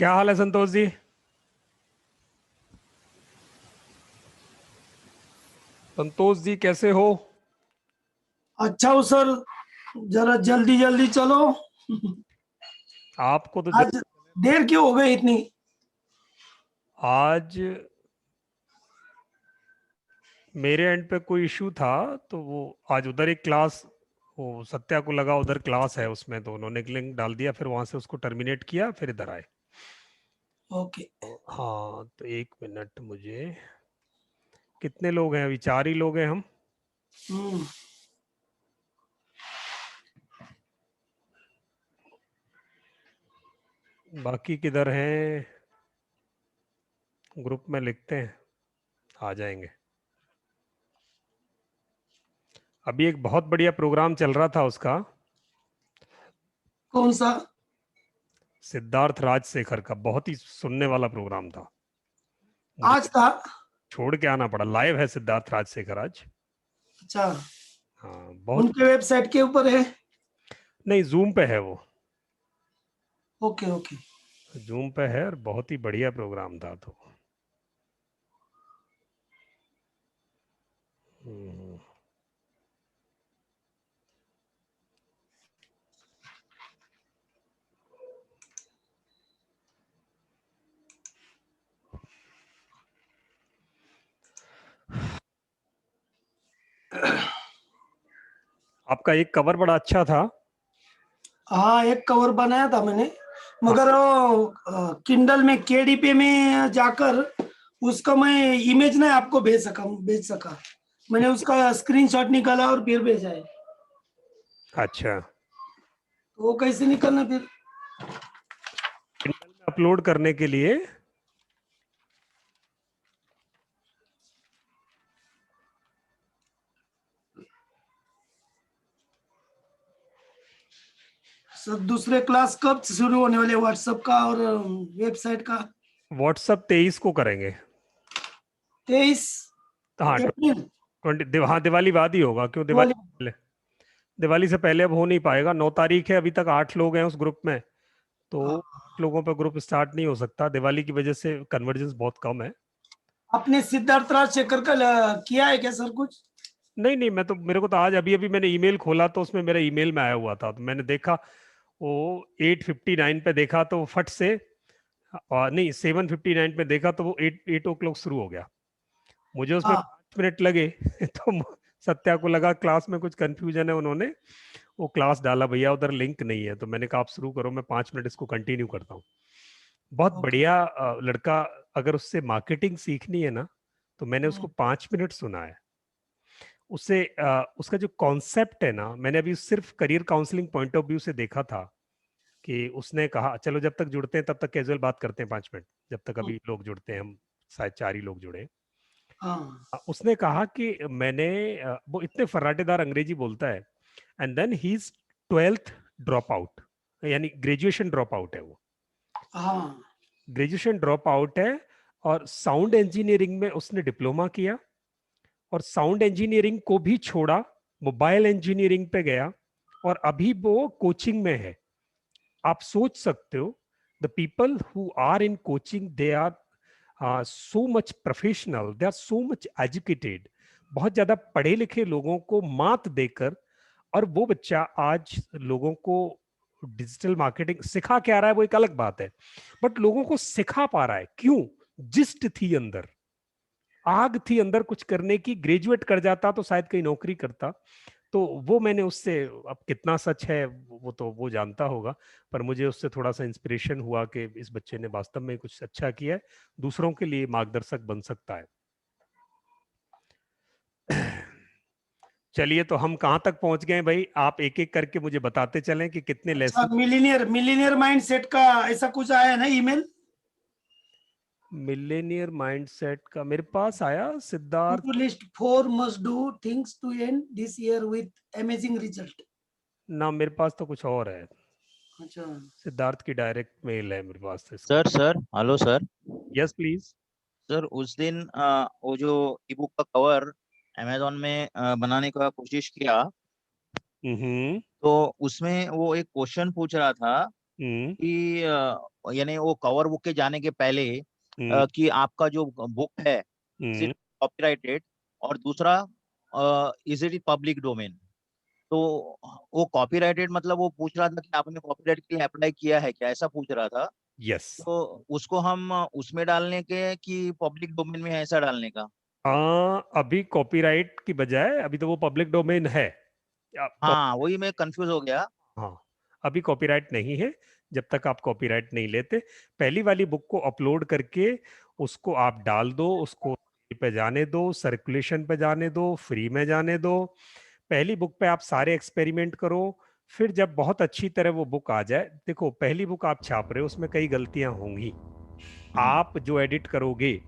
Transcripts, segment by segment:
क्या हाल है संतोष जी? संतोष जी कैसे हो? अच्छा हो सर, जरा जल्दी जल्दी चलो। आपको तो आज देर क्यों हो गई इतनी? आज मेरे एंड पे कोई इशू था, तो वो आज उधर एक क्लास, वो सत्या को लगा उधर क्लास है उसमें, तो उन्होंने लिंक डाल दिया, फिर वहां से उसको टर्मिनेट किया, फिर इधर आए। ओके। हाँ, तो एक मिनट, मुझे कितने लोग हैं? अभी 4 ही लोग हैं हम। हम्म। बाकी किधर हैं? ग्रुप में लिखते हैं, आ जाएंगे। अभी एक बहुत बढ़िया प्रोग्राम चल रहा था उसका, कौन सा? सिद्धार्थ राजशेखर का, बहुत ही सुनने वाला प्रोग्राम था। मुझे आज था? छोड़ के आना पड़ा। लाइव है सिद्धार्थ राजशेखर आज। अच्छा, हाँ, बहुत। उनके वेबसाइट के ऊपर है? नहीं, जूम पे है वो। Okay okay. जूम पे है, और बहुत ही बढ़िया प्रोग्राम था। तो हम्म, आपका एक कवर बड़ा अच्छा था। हाँ, एक कवर बनाया था मैंने, हाँ, मगर वो किंडल में केडीपी में जाकर उसका मैं इमेज नहीं आपको भेज सका। मैंने उसका स्क्रीनशॉट निकाला और फिर भेजा है। अच्छा। तो वो कैसे निकालना फिर? किंडल में अपलोड करने के लिए सर, दूसरे क्लास कब शुरू होने वाले, व्हाट्सएप का और वेबसाइट का? व्हाट्सअप 23 को करेंगे। 23 तो हाँ, अप्रैल? 20, हाँ, दिवाली बाद ही होगा। क्यों दिवाली दिवाली? से पहले? दिवाली से पहले अब हो नहीं पाएगा। 9 तारीख है, अभी तक 8 लोग हैं उस ग्रुप में, तो हाँ। 8 लोगों पर ग्रुप स्टार्ट नहीं हो सकता। दिवाली की वजह से कन्वर्जेंस बहुत कम है। आपने सिद्धार्थ राजशेखर का किया है क्या सर कुछ? नहीं नहीं, मैं तो, मेरे को तो आज अभी अभी मैंने ईमेल खोला, तो उसमें मेरा ईमेल में आया हुआ था, तो मैंने देखा वो 8:59 पे देखा, तो वो फट से, नहीं, 7:59 पे देखा, तो वो 8 o'clock शुरू हो गया। मुझे उसमें हाँ। 5 मिनट लगे तो सत्या को लगा क्लास में कुछ कंफ्यूजन है, उन्होंने वो क्लास डाला, भैया उधर लिंक नहीं है। तो मैंने कहा आप शुरू करो, मैं 5 मिनट इसको कंटिन्यू करता हूँ। बहुत ओके। बढ़िया लड़का। अगर उससे मार्केटिंग सीखनी है ना, तो मैंने उसको 5 मिनट सुना है। उससे उसका जो कॉन्सेप्ट है ना, मैंने अभी सिर्फ career counselling point of view से देखा था, कि उसने कहा चलो जब तक जुड़ते हैं तब तक कैजुअल बात करते हैं 5 मिनट, जब तक अभी लोग जुड़ते हैं, हम शायद 4 ही लोग जुड़े। हाँ। उसने कहा कि मैंने, वो इतने फर्राटेदार अंग्रेजी बोलता है, and then he is 12th drop out, यानी ग्रेजुएशन ड्रॉप आउट है वो। हाँ। ग्रेजुएशन ड्रॉप आउट है, और साउंड इंजीनियरिंग में उसने डिप्लोमा किया, और साउंड इंजीनियरिंग को भी छोड़ा, मोबाइल इंजीनियरिंग पे गया, और अभी वो कोचिंग में है। आप सोच सकते हो, the people who are in coaching, they are so much professional, they are so much educated, बहुत ज्यादा पढ़े लिखे लोगों को मात देकर। और वो बच्चा आज लोगों को डिजिटल मार्केटिंग सिखा क्या रहा है, वो एक अलग बात है, बट लोगों को सिखा पा रहा है। क्यों? जिस्ट थी अंदर, आग थी अंदर कुछ करने की। ग्रेजुएट कर जाता तो शायद कहीं नौकरी करता। तो वो मैंने उससे, अब कितना सच है वो तो वो जानता होगा, पर मुझे उससे थोड़ा सा इंस्पिरेशन हुआ कि इस बच्चे ने वास्तव में कुछ अच्छा किया है, दूसरों के लिए मार्गदर्शक बन सकता है। चलिए, तो हम कहाँ तक पहुंच गए भाई? आप एक एक करके मुझे बताते चलें कि कितने अच्छा, लेसन। मिलीनियर मिलीनियर माइंडसेट का ऐसा कुछ आया है ना ईमेल? मिलेनियर माइंडसेट का मेरे पास आया, to Siddharth. Do list 4 must do things to end this year with amazing result. ना, मेरे पास तो कुछ और है। अच्छा। सिद्धार्थ की डायरेक्ट मेल है मेरे पास तो इसका। Sir hello sir. Yes please. Sir उस दिन वो जो ई बुक का कवर अमेजोन में बनाने का कोशिश किया, हम्म। तो उसमें वो एक क्वेश्चन पूछ रहा था कि यानी वो कवर बुक के जाने के पहले हम्म, कि आपका जो बुक है सिर्फ कॉपीराइटेड, और दूसरा इज इट पब्लिक डोमेन। तो वो कॉपीराइटेड मतलब वो पूछ रहा था कि आपने कॉपीराइट के लिए अप्लाई किया है क्या, ऐसा पूछ रहा था। यस। तो उसको हम उसमें डालने के कि पब्लिक डोमेन में है, ऐसा डालने का? अभी कॉपीराइट की बजाय अभी तो वो पब्लिक डोमेन है। हाँ, वही मैं कंफ्यूज हो गया। हाँ, अभी कॉपीराइट नहीं है। जब तक आप कॉपीराइट नहीं लेते, पहली वाली बुक को अपलोड करके उसको आप डाल दो, उसको पे जाने दो, सर्कुलेशन पे जाने दो, फ्री में जाने दो। पहली बुक पे आप सारे एक्सपेरिमेंट करो। फिर जब बहुत अच्छी तरह वो बुक आ जाए, देखो पहली बुक आप छाप रहे हो, उसमें कई गलतियां होंगी। हम्म। आप जो एडिट करोगे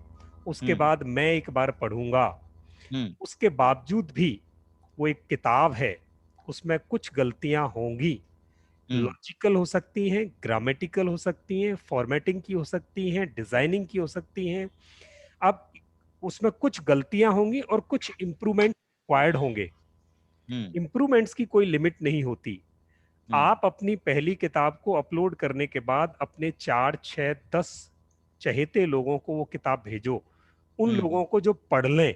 उसके हम्म। बाद मैं एक बार पढ़ूंगा, हम्म। उसके बावजूद भी वो एक किताब है, उसमें कुछ गलतियां होंगी। हम्म। लॉजिकल हो सकती हैं, ग्रामेटिकल हो सकती हैं, फॉर्मेटिंग की हो सकती हैं, डिजाइनिंग की हो सकती हैं। अब उसमें कुछ गलतियां होंगी और कुछ इंप्रूवमेंट रिक्वायर्ड होंगे। हम्म। इंप्रूवमेंट्स की कोई लिमिट नहीं होती। हम्म। आप अपनी पहली किताब को अपलोड करने के बाद अपने 4, 6, 10 चहेते लोगों को वो किताब भेजो। उन हम्म। लोगों को जो पढ़ लें,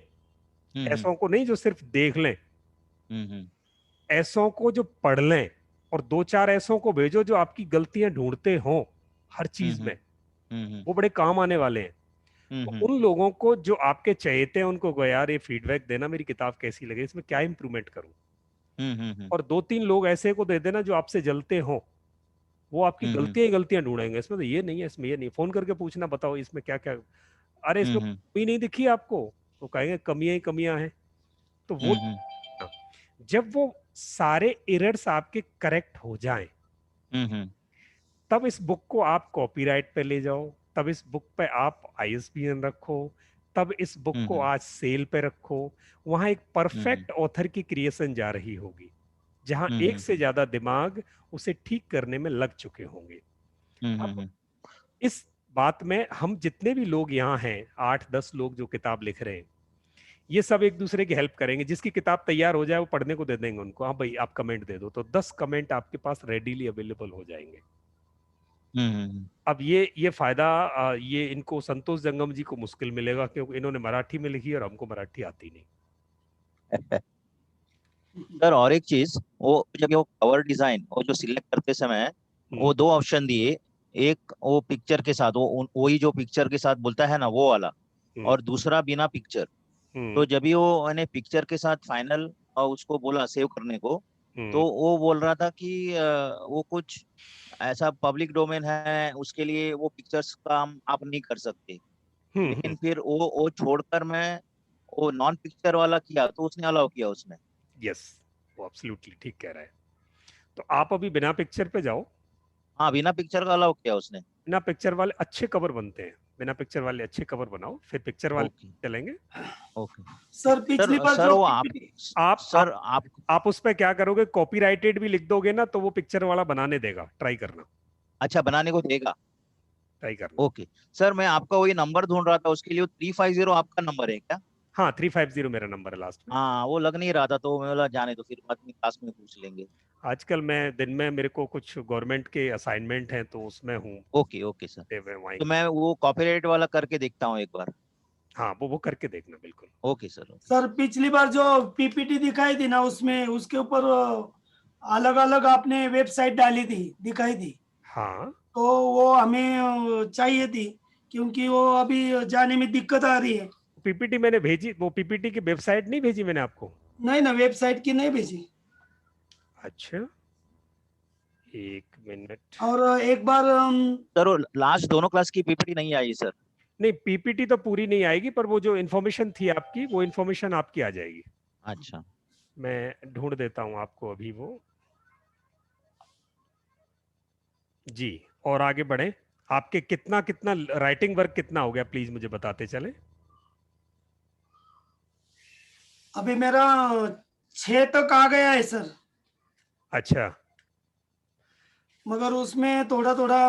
हम्म। ऐसों को नहीं जो सिर्फ देख लें, हम्म। ऐसों को जो पढ़ लें। और 2, 4 ऐसों को भेजो जो आपकी गलतियां ढूंढते हों हर चीज हम्म। में, हम्म। वो बड़े काम आने वाले हैं। तो हम्म। उन लोगों को जो आपके चहेते हैं उनको कहो यार ये फीडबैक देना, मेरी किताब कैसी लगे, इसमें क्या इंप्रूवमेंट करूं। हम्म। और 2, 3 लोग ऐसे को दे देना जो आपसे जलते हों, वो आपकी हम्म। गलतियां ही गलतियां ढूंढेंगे, इसमें तो ये नहीं है, इसमें ये नहीं, फोन करके पूछना बताओ इसमें क्या क्या, अरे इसमें हम्म। कमी नहीं दिखी आपको, तो कहेंगे कमियां ही कमियां हैं। तो वो हम्म। जब वो सारे एरर्स आपके करेक्ट हो जाएं, हम्म। तब इस बुक को आप कॉपीराइट पे ले जाओ, तब इस बुक पे आप आईएसबीएन रखो, तब इस बुक को हम्म। आज सेल पे रखो। वहां एक हम्म। परफेक्ट ऑथर की क्रिएशन जा रही होगी, जहां एक हम्म। से ज्यादा दिमाग उसे ठीक करने में लग चुके होंगे। अब हम्म। इस बात में हम जितने भी लोग यहाँ हैं, 8, 10 लोग जो किताब लिख रहे हैं, ये सब एक दूसरे की हेल्प करेंगे। जिसकी किताब तैयार हो जाए वो पढ़ने को दे देंगे उनको, हाँ भाई आप कमेंट दे दो, तो 10 कमेंट आपके पास रेडीली अवेलेबल हो जाएंगे। हम्म। अब ये फायदा ये इनको संतोष जंगम जी को मुश्किल मिलेगा, क्योंकि इन्होंने मराठी में लिखी और हमको मराठी आती नहीं। सर, और एक चीज, वो जब वो कवर डिजाइन वो जो सिलेक्ट करते समय वो हम्म, 2 ऑप्शन दिए। एक वो पिक्चर के साथ, वही जो पिक्चर के साथ बोलता है ना, वो वाला। हम्म, और दूसरा बिना पिक्चर। तो हम्म, जब भी वो मैंने पिक्चर के साथ फाइनल और उसको बोला सेव करने को, हम्म, तो वो बोल रहा था कि वो कुछ ऐसा पब्लिक डोमेन है, उसके लिए वो पिक्चर्स का हम आप नहीं कर सकते। लेकिन फिर वो छोड़कर मैं वो नॉन पिक्चर वाला किया तो उसने अलाउ किया उसने। यस, वो एब्सोल्युटली ठीक कह रहा है। तो आप अभी बिना पिक्चर पे जाओ। हाँ, बिना पिक्चर का अलाउ किया उसने। बिना पिक्चर वाले अच्छे कवर बनते हैं, बिना पिक्चर वाले अच्छे कवर बनाओ, फिर पिक्चर वाले ओके। चलेंगे। ओके। सर पिछली सर बार सर जो वो आप पीपीटी आप सर आप आप उस पे क्या करोगे, कॉपीराइटेड भी लिख दोगे ना तो वो पिक्चर वाला बनाने देगा, ट्राई करना, अच्छा, बनाने को देगा? ट्राई करना। ओके। सर, मैं आपका वही नंबर ढूंढ रहा था, उसके लिए 350 आपका नंबर है क्या? हाँ, 350 मेरा नंबर है लास्ट में। हाँ, वो लग नहीं रहा था, तो मैं बोला जाने तो फिर बाद में क्लास में पूछ लेंगे। आजकल मैं दिन में मेरे को कुछ गवर्नमेंट के असाइनमेंट हैं तो उसमें हूँ, ओके ओके सर। वहीं। तो मैं वो कॉपीराइट वाला करके देखता हूँ एक बार। हाँ, वो करके देखना बिल्कुल। Okay sir, okay sir sir. पिछली बार जो पीपीटी दिखाई थी ना, उसमें उसके ऊपर अलग अलग आपने वेबसाइट डाली थी, दिखाई थी। हाँ, तो वो हमें चाहिए थी, क्योंकि वो अभी जाने में दिक्कत आ रही है। पीपीटी मैंने भेजी, वो पीपीटी की वेबसाइट नहीं भेजी मैंने आपको? नहीं ना, वेबसाइट की नहीं भेजी। अच्छा, एक मिनट। और एक बार सर, वो लास्ट दोनों क्लास की पीपीटी नहीं आई सर। नहीं, पीपीटी तो पूरी नहीं आएगी, पर वो जो इन्फॉर्मेशन थी आपकी, वो इन्फॉर्मेशन आपकी आ जाएगी। अच्छा। मैं ढूंढ देता हूँ आपको अभी वो। जी, और आगे बढ़े। आपके कितना कितना राइटिंग वर्क कितना हो गया, प्लीज मुझे बताते चले। अभी मेरा 6 तक आ गया है सर। अच्छा, मगर उसमें थोड़ा थोड़ा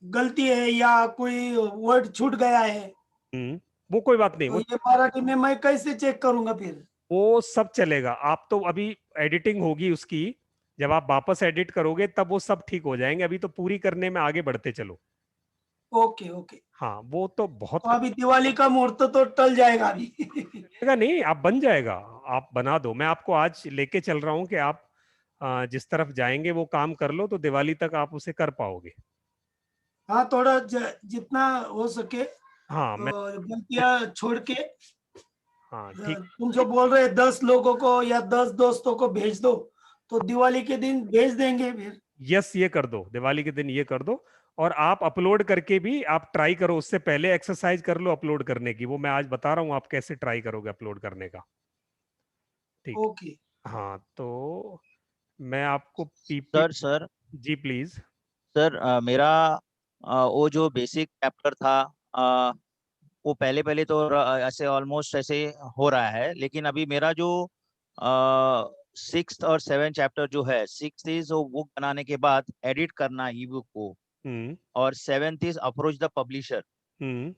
गलती है या कोई वर्ड छूट गया है। वो कोई बात नहीं, तो ये मराठी में मैं कैसे चेक करूंगा फिर? वो सब चलेगा। आप तो अभी एडिटिंग होगी उसकी, जब आप वापस एडिट करोगे तब वो सब ठीक हो जाएंगे, अभी तो पूरी करने में आगे बढ़ते चलो। Okay okay. हाँ वो तो बहुत तो अभी दिवाली का मुहूर्त तो टल जाएगा अभी। जाएगा, नहीं आप बन जाएगा, आप बना दो। मैं आपको आज लेके चल रहा हूँ कि आप जिस तरफ जाएंगे वो काम कर लो, तो दिवाली तक आप उसे कर पाओगे। हाँ, थोड़ा जितना हो सके हाँ मैं गलतियां छोड़ के। हाँ ठीक। तुम जो बोल रहे 10 लोगों को या 10 दोस्तों को भेज दो, तो दिवाली के दिन भेज देंगे फिर। यस ये कर दो, दिवाली के दिन ये कर दो। और आप अपलोड करके भी आप ट्राई करो, उससे पहले एक्सरसाइज कर लो अपलोड करने की, वो मैं आज बता रहा हूँ आप कैसे ट्राई करोगे अपलोड करने का। ठीक। ओके। हाँ तो मैं आपको पीपी। Sir sir ji please. सर मेरा वो जो बेसिक चैप्टर था, अ, वो पहले पहले तो ऐसे ऑलमोस्ट ऐसे हो रहा है, लेकिन अभी मेरा जो सिक्स्थ और सेवन चैप्टर जो है, सिक्स्थ इज वो बुक बनाने के बाद एडिट करना ई बुक को, हम्म और seventh is approach the publisher. हम्म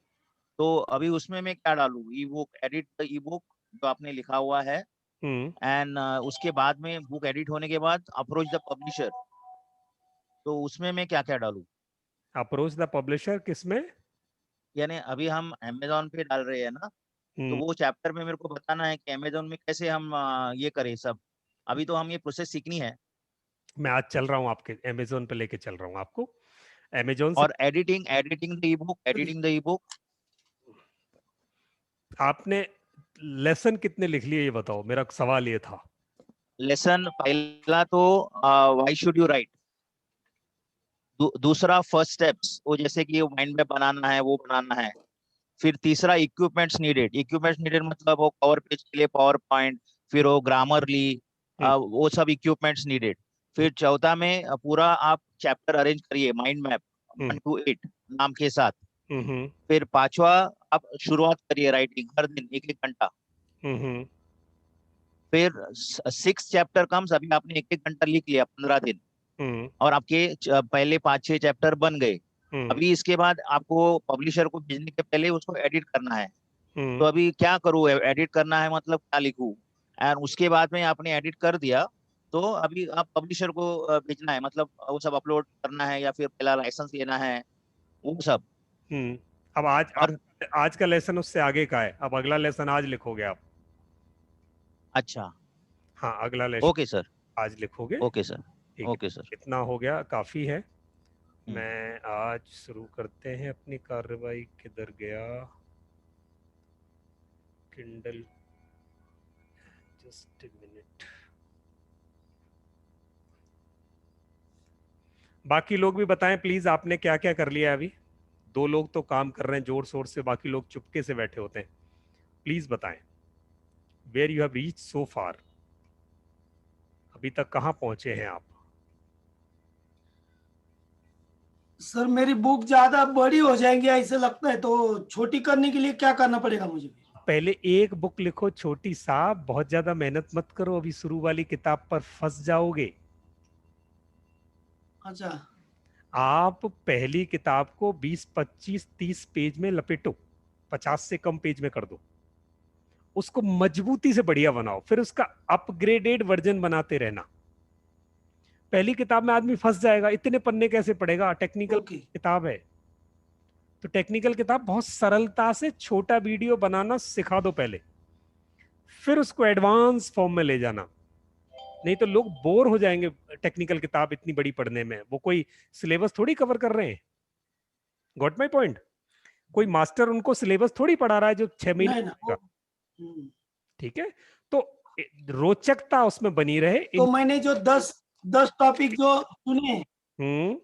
तो अभी उसमें मैं क्या डालूं? E book, edit the e book जो आपने लिखा हुआ है, हम्म एंड उसके बाद में बुक एडिट होने के बाद अप्रोच द पब्लिशर, तो उसमें मैं क्या क्या डालूं? अप्रोच द पब्लिशर किसमें? यानी अभी हम अमेजोन पे डाल रहे हैं ना, तो हम्म वो चैप्टर में मेरे को बताना है कि अमेजोन में कैसे हम ये करें सब। अभी तो हम ये प्रोसेस सीखनी है। मैं आज चल रहा हूँ आपके अमेजोन पे लेके चल रहा हूँ आपको, अमेजोन से। और editing editing the e book, editing the e book. आपने लेसन कितने लिख लिए ये बताओ, मेरा सवाल ये था। लेसन पहला तो व्हाई शुड यू राइट, दूसरा फर्स्ट स्टेप्स, वो जैसे कि माइंड मैप बनाना है वो बनाना है। फिर तीसरा इक्विपमेंट्स नीडेड, इक्विपमेंट्स नीडेड मतलब वो कवर पेज के लिए पावर पॉइंट, फिर वो ग्रामरली, हम्म वो सब इक्विपमेंट्स नीडेड। फिर चौथा में पूरा आप चैप्टर अरेंज करिए, माइंड मैप हम्म 1 to 8 नाम के साथ। हम्म फिर पांचवा, आप शुरुआत करिए राइटिंग हर दिन 1 1 घंटा। हम्म फिर सिक्स चैप्टर कम्स, अभी आपने 1 1 घंटा लिख लिया 15 दिन, हम्म और आपके पहले 5 6 चैप्टर बन गए। हम्म अभी इसके बाद आपको पब्लिशर को भेजने के पहले उसको एडिट करना है। तो हम्म अभी क्या करूँ? एडिट करना है मतलब क्या लिखूं? एंड उसके बाद में आपने एडिट कर दिया, तो अभी आप पब्लिशर को भेजना है, मतलब वो सब अपलोड करना है, या फिर पहला लाइसेंस लेना है, वो सब। हम्म। अब आज और आज का लेसन उससे आगे का है, अब अगला लेसन आज लिखोगे आप। अच्छा, हाँ अगला लेसन ओके सर, आज लिखोगे। ओके सर, ठीक है, ओके सर। इतना हो गया काफी है। हम्म। मैं आज शुरू करते हैं अपनी कार्रवाई। किधर गया किंडल? Just minute. बाकी लोग भी बताएं प्लीज, आपने क्या क्या कर लिया अभी? 2 लोग तो काम कर रहे हैं जोर शोर से, बाकी लोग चुपके से बैठे होते हैं। प्लीज बताएं where you have reach so far, अभी तक कहां पहुंचे हैं आप? सर मेरी बुक ज्यादा बड़ी हो जाएंगी ऐसे लगता है, तो छोटी करने के लिए क्या करना पड़ेगा मुझे? पहले एक बुक लिखो छोटी सा, बहुत ज्यादा मेहनत मत करो, अभी शुरू वाली किताब पर फंस जाओगे। अच्छा। आप पहली किताब को 20 25 30 पेज में लपेटो, 50 से कम पेज में कर दो, उसको मजबूती से बढ़िया बनाओ, फिर उसका अपग्रेडेड वर्जन बनाते रहना। पहली किताब में आदमी फंस जाएगा, इतने पन्ने कैसे पढ़ेगा, टेक्निकल ओके। किताब है। तो टेक्निकल किताब बहुत सरलता से छोटा वीडियो बनाना सिखा दो पहले, फिर उसको एडवांस फॉर्म में ले जाना। नहीं तो लोग बोर हो जाएंगे टेक्निकल किताब इतनी बड़ी पढ़ने में, वो कोई सिलेबस थोड़ी कवर कर रहे हैं। Got my point? कोई मास्टर उनको सिलेबस थोड़ी पढ़ा रहा है जो 6 महीने नहीं ना का। हम्म। ठीक है, तो रोचकता उसमें बनी रहे तो मैंने जो 10 टॉपिक जो चुने, हम्म।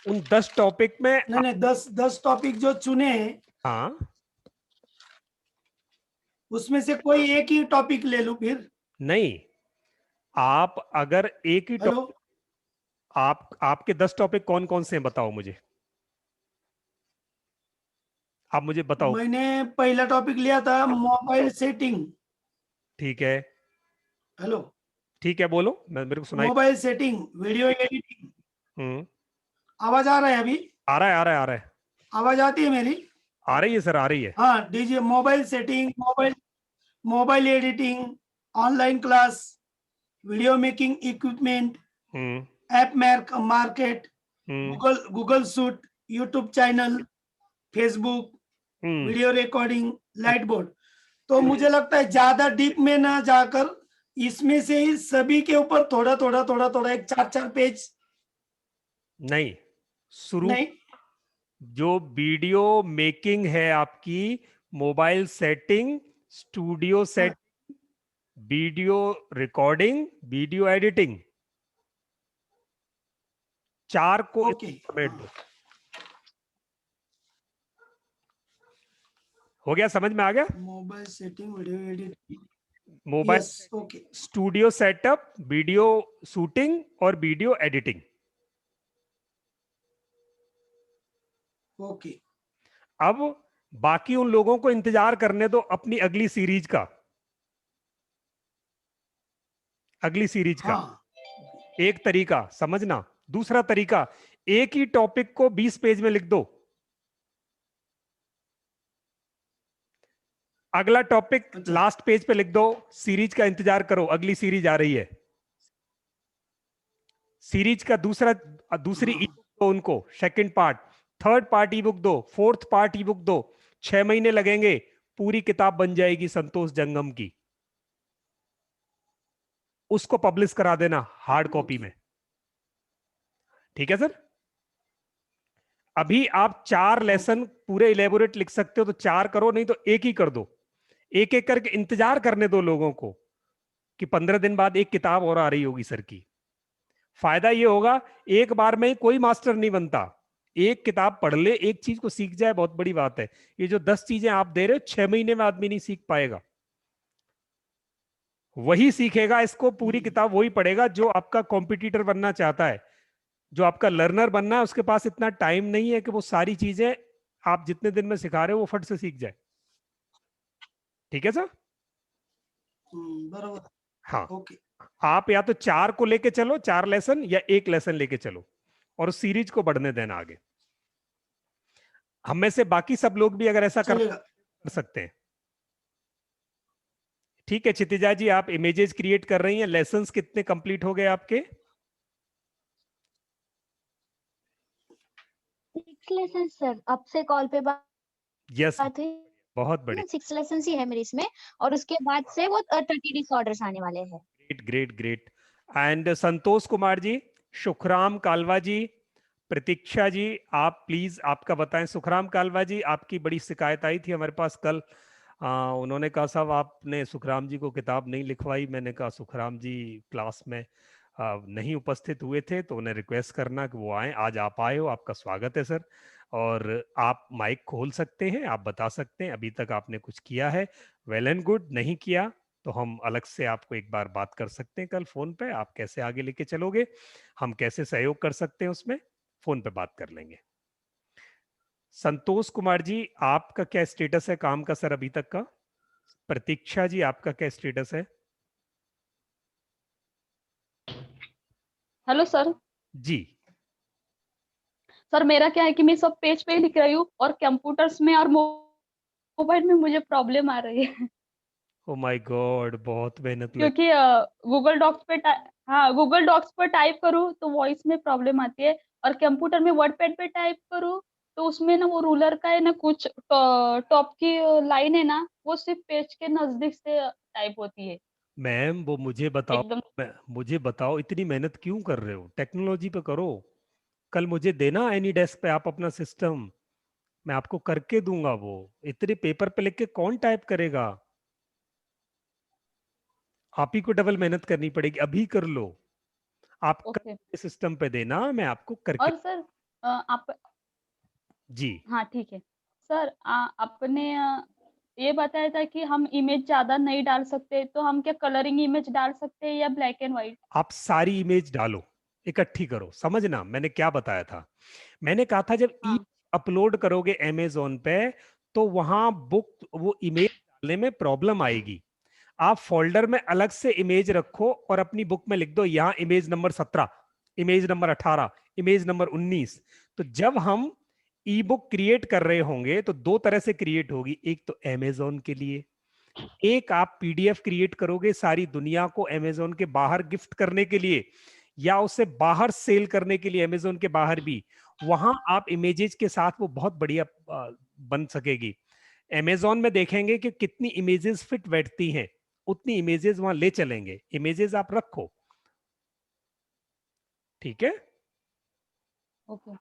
उन 10 टॉपिक में नहीं नहीं 10 टॉपिक जो चुने, हाँ उसमें से कोई एक ही टॉपिक ले लूं फिर? नहीं, आप अगर एक ही हेलो। टॉपिक, आप आपके 10 टॉपिक कौन कौन से हैं बताओ मुझे, आप मुझे बताओ। मैंने पहला टॉपिक लिया था मोबाइल सेटिंग। ठीक है, हेलो। ठीक है बोलो, मैं मेरे को सुनाई। Mobile setting, video editing. Hmm. आवाज आ रहा है अभी? आ रहा है आ रहा है आ रहा है, आवाज आती है मेरी? आ रही है सर, आ रही है। हाँ, DJ mobile setting, mobile mobile editing, online class, video making equipment, hmm app market, Google suite, YouTube channel, Facebook, hmm video recording, light board. तो मुझे लगता है ज्यादा डीप में ना जाकर इसमें से ही सभी के ऊपर थोड़ा थोड़ा थोड़ा थोड़ा एक 4-4 पेज। नहीं, शुरू नहीं, जो वीडियो मेकिंग है आपकी, मोबाइल सेटिंग, स्टूडियो हाँ, set, video recording, video editing, 4 को ओके, समेट दो। हो गया, समझ में आ गया? Mobile setting, video edit, mobile yes, okay, studio setup, video shooting और वीडियो एडिटिंग। ओके, अब बाकी उन लोगों को इंतजार करने दो अपनी अगली सीरीज का, अगली सीरीज का। हाँ, एक तरीका समझना। दूसरा तरीका, एक ही टॉपिक को 20 पेज में लिख दो। अगला टॉपिक अच्छा, लास्ट पेज पे लिख दो, सीरीज का इंतजार करो, अगली सीरीज आ रही है। सीरीज का दूसरी ई हाँ, बुक दो उनको, सेकंड पार्ट, थर्ड पार्ट ई बुक दो, फोर्थ पार्ट ई बुक दो। 6 महीने लगेंगे, पूरी किताब बन जाएगी संतोष जंगम की। उसको पब्लिश करा देना हार्ड कॉपी ओके, में। ठीक है सर? अभी आप 4 ओके, लेसन पूरे इलेबोरेट लिख सकते हो तो 4 करो, नहीं तो एक ही कर दो। एक एक करके इंतजार करने दो लोगों को कि 15 दिन बाद एक किताब और आ रही होगी सर की। फायदा ये होगा, एक बार में ही कोई मास्टर नहीं बनता। एक किताब पढ़ ले, एक चीज को सीख जाए, बहुत बड़ी बात है। ये जो 10 चीजें आप दे रहे हो, 6 महीने में आदमी नहीं सीख पाएगा। वही सीखेगा इसको, पूरी किताब वही पढ़ेगा जो आपका कॉम्पिटिटर बनना चाहता है। जो आपका लर्नर बनना है, उसके पास इतना टाइम नहीं है कि वो सारी चीजें आप जितने दिन में सिखा रहे हो वो फट से सीख जाए। ठीक है सर? बराबर, हाँ। ओके, आप या तो 4 को लेके चलो, 4 लेसन, या एक लेसन लेके चलो और उस सीरीज को बढ़ने देना आगे। हम में से बाकी सब लोग भी अगर ऐसा कर चलेगा। सकते हैं। ठीक है क्षितिजा जी, आप इमेजेस क्रिएट कर रही हैं। लेसन्स कितने कंप्लीट हो गए आपके? 6 लेसन सर, अब से कॉल पे यस, बात हुई बहुत ना, बढ़िया। 6 लेसन ही है मेरे इसमें, और उसके बाद से वो 30 डिसऑर्डर्स आने वाले हैं। Great great great. And Santosh Kumar ji, Sukhram कालवा जी, प्रतीक्षा जी, आप प्लीज आपका बताएं। सुखराम कालवा जी, आपकी बड़ी शिकायत आई थी हमारे पास कल। उन्होंने कहा साहब आपने सुखराम जी को किताब नहीं लिखवाई। मैंने कहा सुखराम जी क्लास में नहीं उपस्थित हुए थे, तो उन्हें रिक्वेस्ट करना कि वो आए। आज आप आए हो, आपका स्वागत है सर। और आप माइक खोल सकते हैं, आप बता सकते हैं अभी तक आपने कुछ किया है। वेल एंड गुड, नहीं किया तो हम अलग से आपको एक बार बात कर सकते हैं कल फोन पे। आप कैसे आगे लेके चलोगे, हम कैसे सहयोग कर सकते हैं, उसमें फोन पे बात कर लेंगे। संतोष कुमार जी, आपका क्या स्टेटस है काम का सर अभी तक का? प्रतीक्षा जी, आपका क्या स्टेटस है? Hello sir. जी। सर मेरा क्या है कि मैं सब पेज पे ही लिख रही हूँ, और कंप्यूटर्स में और मोबाइल में मुझे प्रॉब्लम आ रही है ओ माय गॉड, बहुत मेहनत लग। क्योंकि गूगल डॉक्स पे हाँ, गूगल डॉक्स पर टाइप करूँ तो वॉइस में प्रॉब्लम आती है, और कंप्यूटर में वर्ड पैड पे टाइप करूँ तो उसमें ना वो रूलर का है ना, कुछ टॉप की लाइन है ना, वो सिर्फ पेज के नजदीक से टाइप होती है मैम वो मुझे बताओ, एकदम। मुझे बताओ इतनी मेहनत क्यों कर रहे हो? टेक्नोलॉजी पे करो। कल मुझे देना एनी डेस्क पे आप अपना सिस्टम, मैं आपको करके दूंगा। वो इतने पेपर पे लिख के कौन टाइप करेगा? आप ही को डबल मेहनत करनी पड़ेगी। अभी कर लो, आप ओके। सिस्टम पे देना, मैं आपको करके। और सर आप, जी। हाँ ठीक है सर, आपने ये बताया था कि हम इमेज ज्यादा नहीं डाल सकते, तो हम क्या कलरिंग इमेज डाल सकते हैं या ब्लैक एंड व्हाइट? आप सारी इमेज डालो, इकट्ठी करो। समझना मैंने क्या बताया था? मैंने कहा था जब ई हाँ। अपलोड करोगे अमेजोन पे, तो वहां बुक वो इमेज डालने में प्रॉब्लम आएगी। आप फोल्डर में अलग से इमेज रखो और अपनी बुक में लिख दो यहां image number 17, image number 18, image number 19। तो जब हम ई बुक क्रिएट कर रहे होंगे तो 2 तरह से क्रिएट होगी। एक तो अमेजोन के लिए, एक आप पीडीएफ क्रिएट करोगे सारी दुनिया को अमेजोन के बाहर गिफ्ट करने के लिए या उसे बाहर सेल करने के लिए, अमेजोन के बाहर भी, वहां आप इमेजेस के साथ वो बहुत बढ़िया बन सकेगी। अमेजोन में देखेंगे कि कितनी इमेजेस फिट बैठती हैं, उतनी इमेजेस वहां ले चलेंगे। इमेजेस आप रखो, ठीक है? ओके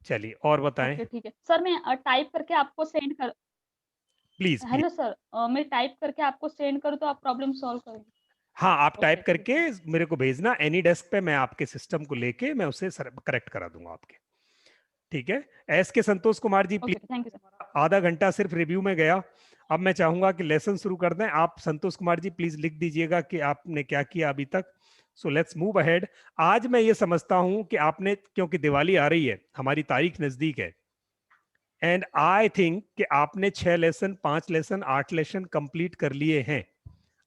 चलिए और बताएं ओके ठीक है सर, मैं टाइप करके आपको सेंड कर। Please please. हेलो सर, मैं टाइप करके आपको सेंड करूँ तो आप प्रॉब्लम सॉल्व करोगे? हाँ, आप ओके टाइप ठीक करके है। मेरे को भेजना एनी डेस्क पे, मैं आपके सिस्टम को लेके मैं उसे करेक्ट करा दूंगा आपके, ठीक है? एस के Santosh Kumar ji, okay thank you sir. आधा घंटा सिर्फ रिव्यू में गया। अब मैं चाहूंगा कि लेसन शुरू कर दें। आप संतोष कुमार जी प्लीज लिख दीजिएगा कि आपने क्या किया अभी तक। So let's move ahead. आज मैं ये समझता हूं कि आपने, क्योंकि दिवाली आ रही है, हमारी तारीख नजदीक है, एंड आई थिंक कि आपने 6 लेसन, 5 लेसन, 8 लेसन कंप्लीट कर लिए हैं।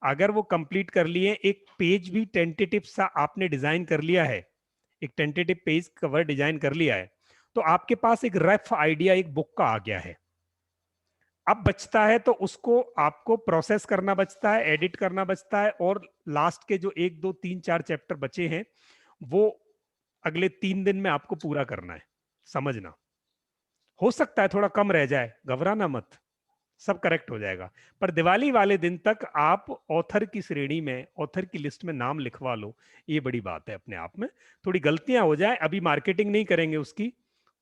अगर वो कंप्लीट कर लिए, एक पेज भी टेंटेटिव सा आपने डिजाइन कर लिया है, एक टेंटेटिव पेज कवर डिजाइन कर लिया है, तो आपके पास एक रफ आइडिया एक बुक का आ गया है। अब बचता है तो उसको आपको प्रोसेस करना बचता है, एडिट करना बचता है, और लास्ट के जो 1 2 3 4 चैप्टर बचे हैं वो अगले 3 दिन में आपको पूरा करना है। समझना, हो सकता है थोड़ा कम रह जाए, घबराना मत, सब करेक्ट हो जाएगा। पर दिवाली वाले दिन तक आप ऑथर की श्रेणी में, ऑथर की लिस्ट में नाम लिखवा लो, ये बड़ी बात है अपने आप में। थोड़ी गलतियां हो जाए, अभी मार्केटिंग नहीं करेंगे उसकी,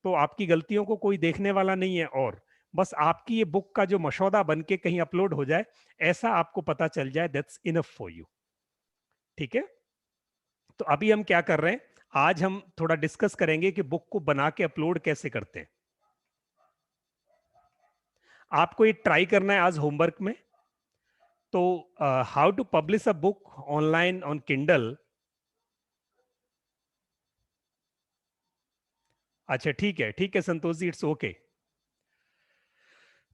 तो आपकी गलतियों को कोई देखने वाला नहीं है, और बस आपकी ये बुक का जो मसौदा बन के कहीं अपलोड हो जाए, ऐसा आपको पता चल जाए, दैट्स इनफ फॉर यू, ठीक है? तो अभी हम क्या कर रहे हैं, आज हम थोड़ा डिस्कस करेंगे कि बुक को बना के अपलोड कैसे करते हैं। आपको ये ट्राई करना है आज होमवर्क में। तो how to publish a book online on Kindle. अच्छा ठीक है संतोष जी, इट्स ओके।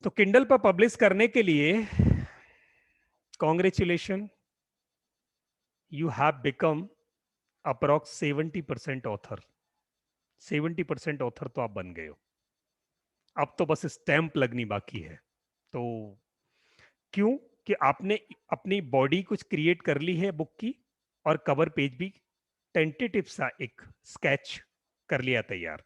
तो किंडल पर पब्लिश करने के लिए congratulation, you have become approx 70% author. 70% author तो आप बन गए हो। अब तो बस स्टैंप लगनी बाकी है। तो क्यों? कि आपने अपनी बॉडी कुछ क्रिएट कर ली है बुक की, और कवर पेज भी टेंटेटिव सा एक स्केच कर लिया तैयार।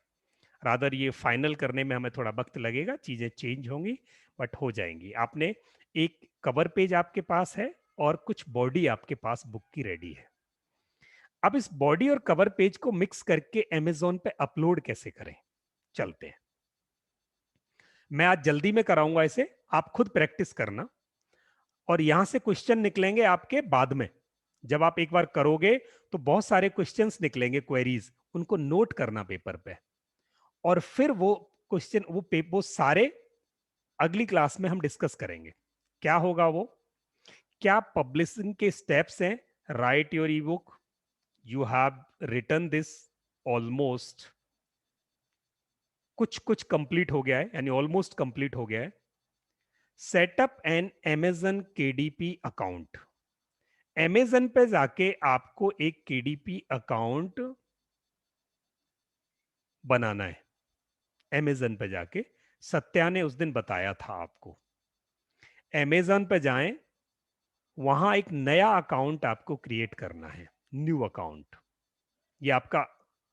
रादर ये फाइनल करने में हमें थोड़ा वक्त लगेगा, चीजें चेंज होंगी, बट हो जाएंगी। आपने एक कवर पेज आपके पास है और कुछ बॉडी आपके पास बुक की रेडी है। अब इस बॉडी और कवर पेज को मिक्स करके अमेजोन पे अपलोड कैसे करें, चलते हैं। मैं आज जल्दी में कराऊंगा इसे, आप खुद प्रैक्टिस करना, और यहां से क्वेश्चन निकलेंगे आपके बाद में। जब आप एक बार करोगे तो बहुत सारे क्वेश्चंस निकलेंगे, क्वेरीज, उनको नोट करना पेपर पे, और फिर वो क्वेश्चन, वो सारे अगली क्लास में हम डिस्कस करेंगे। क्या होगा वो? क्या पब्लिशिंग के स्टेप्स हैं? Write your e book, you have written this almost, कुछ कुछ कंप्लीट हो गया है, यानी ऑलमोस्ट कंप्लीट हो गया है। Setup an Amazon KDP account. Amazon पे जाके आपको एक केडीपी अकाउंट बनाना है। अमेजन पे जाके, सत्या ने उस दिन बताया था आपको, अमेजन पे जाएं, वहां एक नया अकाउंट आपको क्रिएट करना है, न्यू अकाउंट। ये आपका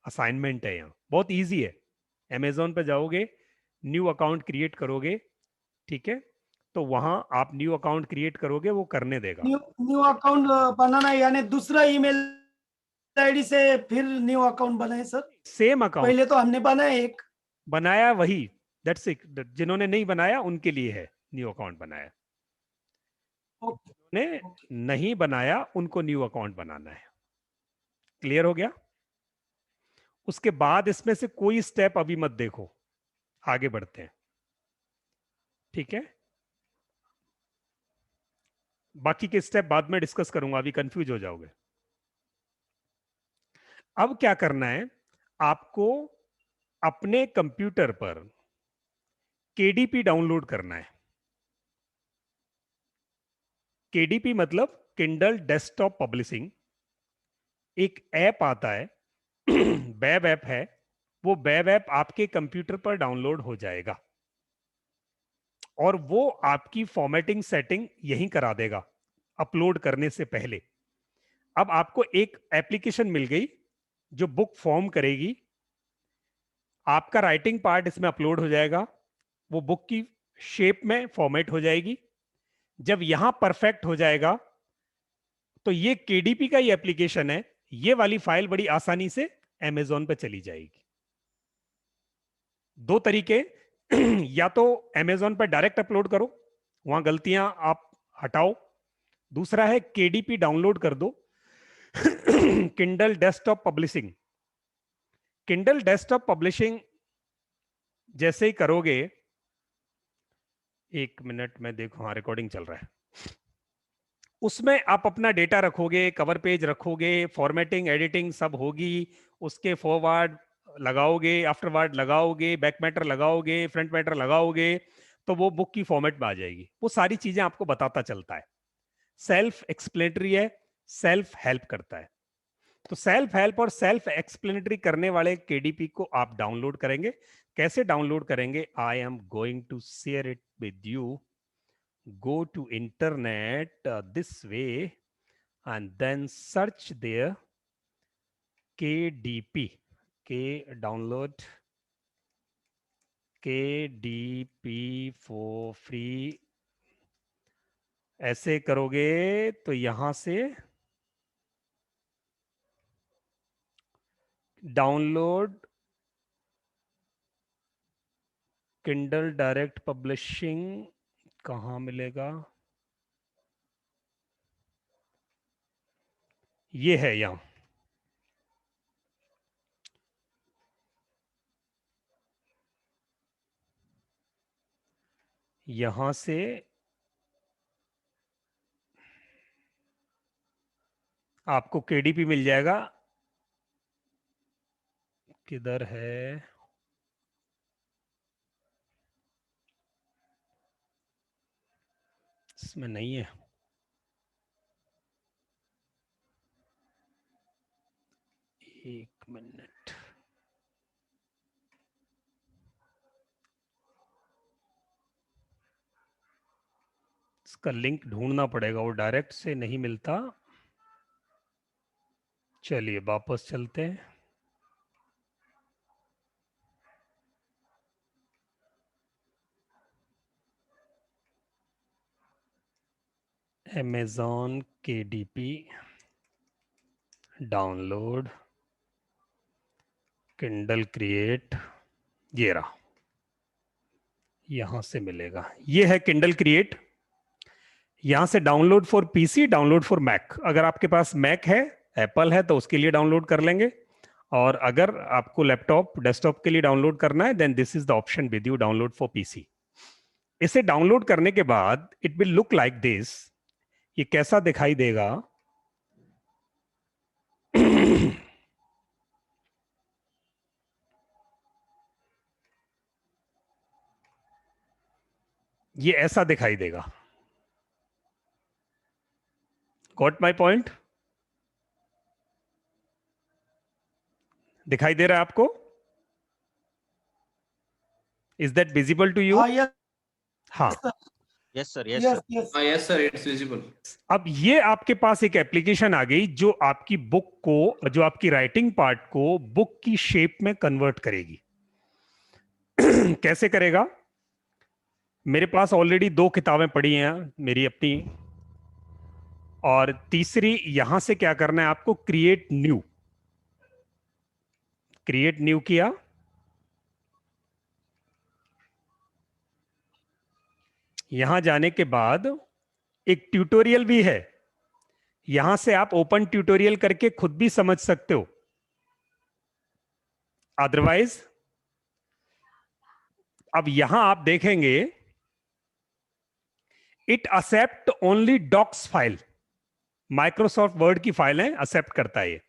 असाइनमेंट है, यहाँ बहुत इजी है। अमेजोन पे जाओगे, न्यू अकाउंट क्रिएट करोगे, ठीक है? तो वहां आप न्यू अकाउंट क्रिएट करोगे, वो करने देगा। न्यू न्यू अकाउंट बनाना है, यानी दूसरा ईमेल आईडी से फिर न्यू अकाउंट बनाए सर? सेम अकाउंट पहले तो हमने बनाया एक। बनाया, वही, दैट्स इट। जिन्होंने नहीं बनाया उनके लिए है न्यू अकाउंट बनाया, ओके ने ओके। नहीं बनाया उनको न्यू अकाउंट बनाना है। क्लियर हो गया? उसके बाद इसमें से कोई स्टेप अभी मत देखो, आगे बढ़ते हैं, ठीक है? बाकी के स्टेप बाद में डिस्कस करूंगा, अभी कंफ्यूज हो जाओगे। अब क्या करना है आपको, अपने कंप्यूटर पर केडीपी डाउनलोड करना है। केडीपी मतलब किंडल डेस्कटॉप पब्लिशिंग। एक ऐप आता है, वेब ऐप है, वो वेब ऐप आपके कंप्यूटर पर डाउनलोड हो जाएगा। और वो आपकी फॉर्मेटिंग सेटिंग यहीं करा देगा अपलोड करने से पहले। अब आपको एक एप्लीकेशन मिल गई जो बुक फॉर्म करेगी, आपका राइटिंग पार्ट इसमें अपलोड हो जाएगा, वो बुक की शेप में फॉर्मेट हो जाएगी। जब यहां परफेक्ट हो जाएगा तो ये केडीपी का ही एप्लीकेशन है, ये वाली फाइल बड़ी आसानी से अमेजोन पे चली जाएगी। दो तरीके, या तो अमेजोन पे डायरेक्ट अपलोड करो, वहां गलतियां आप हटाओ। दूसरा है केडीपी डाउनलोड कर दो, Kindle desktop publishing. Kindle desktop publishing जैसे ही करोगे, एक मिनट में देखो, हाँ रिकॉर्डिंग चल रहा है, उसमें आप अपना डेटा रखोगे, कवर पेज रखोगे, फॉर्मेटिंग एडिटिंग सब होगी, उसके फॉरवर्ड लगाओगे, आफ्टरवर्ड लगाओगे, बैक मैटर लगाओगे, फ्रंट मैटर लगाओगे, तो वो बुक की फॉर्मेट में आ जाएगी। वो सारी चीजें आपको बताता चलता है, सेल्फ एक्सप्लेनेटरी है, सेल्फ हेल्प करता है। तो सेल्फ हेल्प और सेल्फ एक्सप्लेनेटरी करने वाले केडीपी को आप डाउनलोड करेंगे। कैसे डाउनलोड करेंगे? I am going to share it with you. Go to internet this way and then search there KDP, download KDP for free। ऐसे करोगे तो यहां से डाउनलोड किंडल डायरेक्ट पब्लिशिंग कहाँ मिलेगा? ये है यहां, यहां से आपको केडीपी मिल जाएगा। किधर है? इसमें नहीं है। एक मिनट, इसका लिंक ढूंढना पड़ेगा, वो डायरेक्ट से नहीं मिलता। चलिए वापस चलते हैं। Amazon KDP download Kindle create, ये रहा, यहां से मिलेगा। ये है किंडल क्रिएट। यहां से download for PC, download for Mac. अगर आपके पास मैक है, एप्पल है, तो उसके लिए डाउनलोड कर लेंगे, और अगर आपको लैपटॉप डेस्कटॉप के लिए डाउनलोड करना है, then this is the option with you, download for PC. इसे डाउनलोड करने के बाद it will look like this. ये कैसा दिखाई देगा? ये ऐसा दिखाई देगा। Got my point? दिखाई दे रहा है आपको? Is that visible to you? हाँ, yes sir, yes yes yes sir, it's visible। अब ये आपके पास एक एप्लीकेशन आ गई जो आपकी बुक को, जो आपकी राइटिंग पार्ट को बुक की शेप में कन्वर्ट करेगी। कैसे करेगा? मेरे पास ऑलरेडी 2 किताबें पड़ी हैं मेरी अपनी, और तीसरी यहां से क्या करना है आपको? Create new. क्रिएट न्यू किया, यहां जाने के बाद एक ट्यूटोरियल भी है, यहां से आप ओपन ट्यूटोरियल करके खुद भी समझ सकते हो। अदरवाइज अब यहां आप देखेंगे, it accept only docx file, Microsoft Word की फाइल है, एक्सेप्ट करता है ये।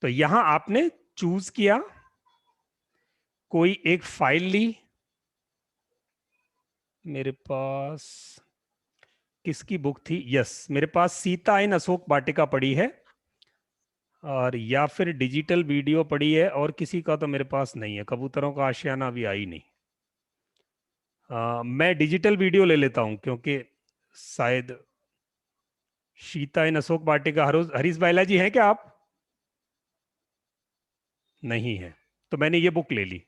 तो यहां आपने चूज किया, कोई एक फाइल ली, मेरे पास किसकी बुक थी? यस, मेरे पास सीता इन अशोक वाटिका पड़ी है, और या फिर डिजिटल वीडियो पड़ी है, और किसी का तो मेरे पास नहीं है। कबूतरों का आशियाना अभी आई नहीं। मैं डिजिटल वीडियो ले लेता हूं क्योंकि शायद शीता इन अशोक वाटिका। हरीश बायलाजी हैं क्या आप? नहीं है, तो मैंने ये बुक ले ली।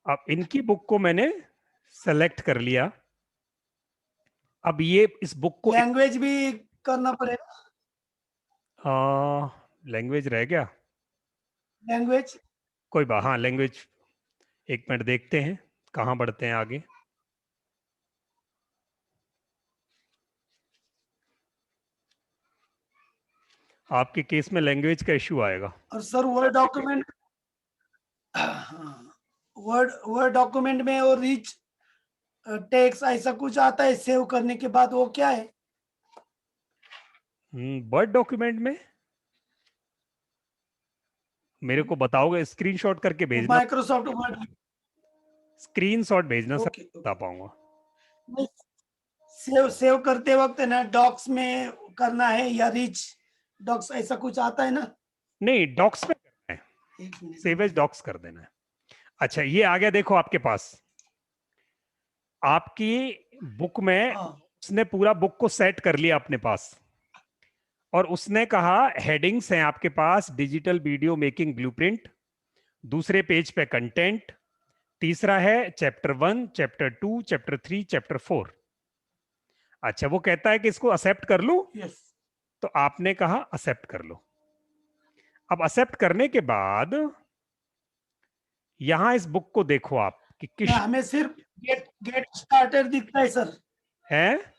अब इनकी बुक को मैंने सेलेक्ट कर लिया। अब ये इस बुक को लैंग्वेज भी करना पड़ेगा, लैंग्वेज रह गया, लैंग्वेज। कोई बात, हाँ लैंग्वेज, एक मिनट देखते हैं कहाँ बढ़ते हैं आगे। आपके केस में लैंग्वेज का इश्यू आएगा। और sir word document, word word document में और रिच टेक्स्ट ऐसा कुछ आता है सेव करने के बाद, वो क्या है? वर्ड डॉक्यूमेंट में मेरे को बताओगे, स्क्रीनशॉट करके भेजना, माइक्रोसॉफ्ट वर्ड। स्क्रीनशॉट भेजना सर, ओके, बता पाऊंगा। सेव सेव करते वक्त है ना, डॉक्स में करना है या रिच डॉक्स ऐसा कुछ आता है ना? नहीं, डॉक्स में करना है, एक मिनट। सेव एज डॉक्स कर देना है। अच्छा, ये आ गया, देखो आपके पास, आपकी बुक में हाँ, उसने पूरा बुक को सेट कर लिया अपने पास, और उसने कहा हेडिंग्स हैं आपके पास, डिजिटल वीडियो मेकिंग ब्लूप्रिंट, दूसरे पेज पे कंटेंट, तीसरा है चैप्टर 1, चैप्टर 2, चैप्टर 3, चैप्टर 4। अच्छा, वो कहता है कि इसको एक्सेप्ट कर लूं, यस। तो आपने कहा एक्सेप्ट कर लो। अब एक्सेप्ट करने के बाद यहां इस बुक को देखो आप कि किस ना, हमें सिर्फ गेट गेट स्टार्टर दिखता है सर है,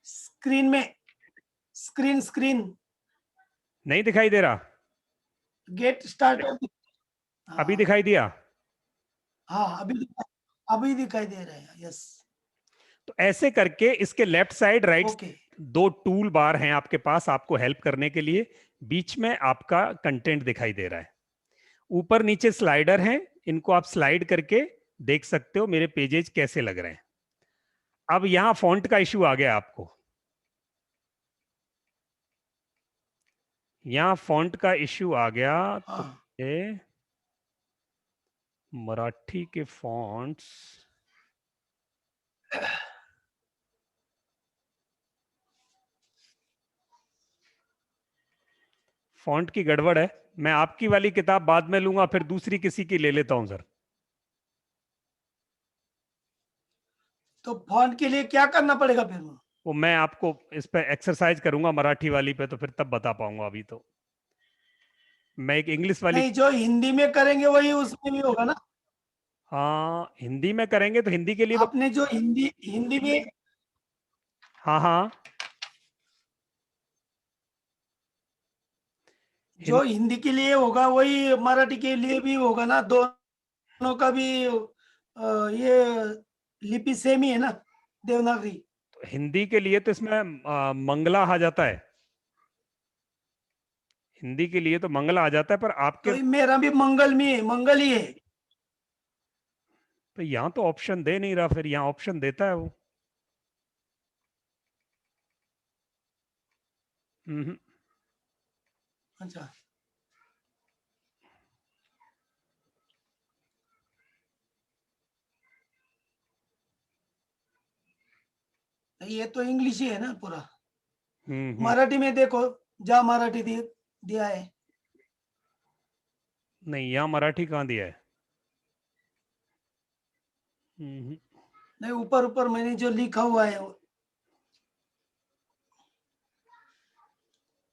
स्क्रीन में। स्क्रीन स्क्रीन नहीं दिखाई दे रहा? Get starter. अभी दिखाई दिया? हाँ, अभी दिखाई दे रहा है। यस, तो ऐसे करके इसके लेफ्ट साइड राइट ओके। दो टूल बार हैं आपके पास आपको हेल्प करने के लिए, बीच में आपका कंटेंट दिखाई दे रहा है, ऊपर नीचे स्लाइडर हैं, इनको आप स्लाइड करके देख सकते हो मेरे पेजेज कैसे लग रहे हैं। अब यहां फॉन्ट का इश्यू आ गया आपको, यहां फॉन्ट का इश्यू आ गया, तो हाँ, ये मराठी के फॉन्ट्स, फॉन्ट की गड़बड़ है। मैं आपकी वाली किताब बाद में लूंगा, फिर दूसरी किसी की ले लेता हूं सर। तो फॉन्ट के लिए क्या करना पड़ेगा फिर? वो मैं आपको इस पे एक्सरसाइज करूंगा मराठी वाली पे, तो फिर तब बता पाऊंगा, अभी तो मैं एक इंग्लिश वाली। नहीं, जो हिंदी में करेंगे वही उसमें भी होगा ना? हाँ, हिंदी में करेंगे तो हिंदी के लिए तो, आपने जो हिंदी हिंदी में, हाँ हाँ, जो हिंदी के लिए होगा वही मराठी के लिए भी होगा ना? दोनों का भी ये लिपि सेम ही है ना, देवनागरी। हिंदी के लिए तो इसमें मंगला आ जाता है, हिंदी के लिए तो मंगला आ जाता है, पर आपके तो मेरा भी मंगल में है, मंगल ही है। तो यहाँ तो ऑप्शन दे नहीं रहा, फिर यहाँ ऑप्शन देता है वो। हम्म, अच्छा, ये तो इंग्लिश ही है ना पूरा। मराठी में देखो, जा मराठी दिया है। नहीं, यहाँ मराठी कहाँ दिया है? हम्म, नहीं, ऊपर ऊपर मैंने जो लिखा हुआ है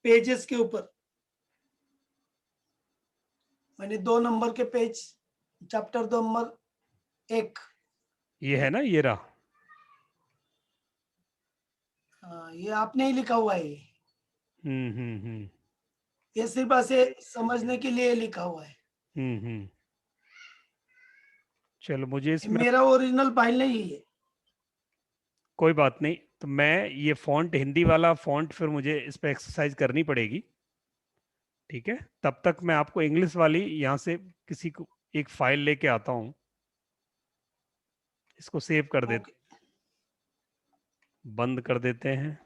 पेजेस के ऊपर, मैंने 2 नंबर के पेज, चैप्टर 2 नंबर 1। ये है ना, ये रहा। हाँ, ये आपने ही लिखा हुआ है। हम्म। ये सिर्फ ऐसे समझने के लिए लिखा हुआ है। हम्म। चलो, मुझे ये इसमें मेरा ओरिजिनल फाइल नहीं है। कोई बात नहीं, तो मैं ये फॉन्ट, हिंदी वाला फॉन्ट, फिर मुझे इस पे एक्सरसाइज करनी पड़ेगी, ठीक है? तब तक मैं आपको इंग्लिश वाली यहाँ से किसी को एक फाइल लेके आता हूँ, इसको सेव कर देते, ओके, बंद कर देते हैं।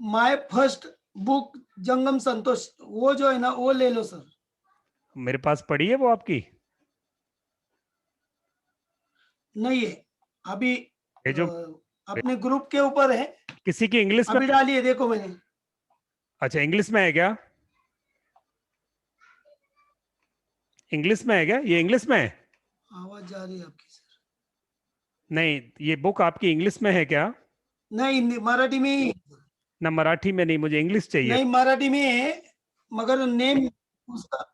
माय फर्स्ट बुक जंगम संतोष, वो जो है ना वो ले लो सर। मेरे पास पड़ी है वो आपकी? नहीं है अभी, ये जो अपने ग्रुप के ऊपर है, किसी की इंग्लिश में, अभी डाली है, देखो मैंने। अच्छा इंग्लिश में है क्या? इंग्लिश में है क्या? ये इंग्लिश में है? आवाज जा रही है आपकी सर? नहीं, ये बुक आपकी इंग्लिश में है क्या? नहीं, मराठी में ही। ना मराठी में नहीं, मुझे इंग्लिश चाहिए। नहीं मराठी में है, मगर नेम उसका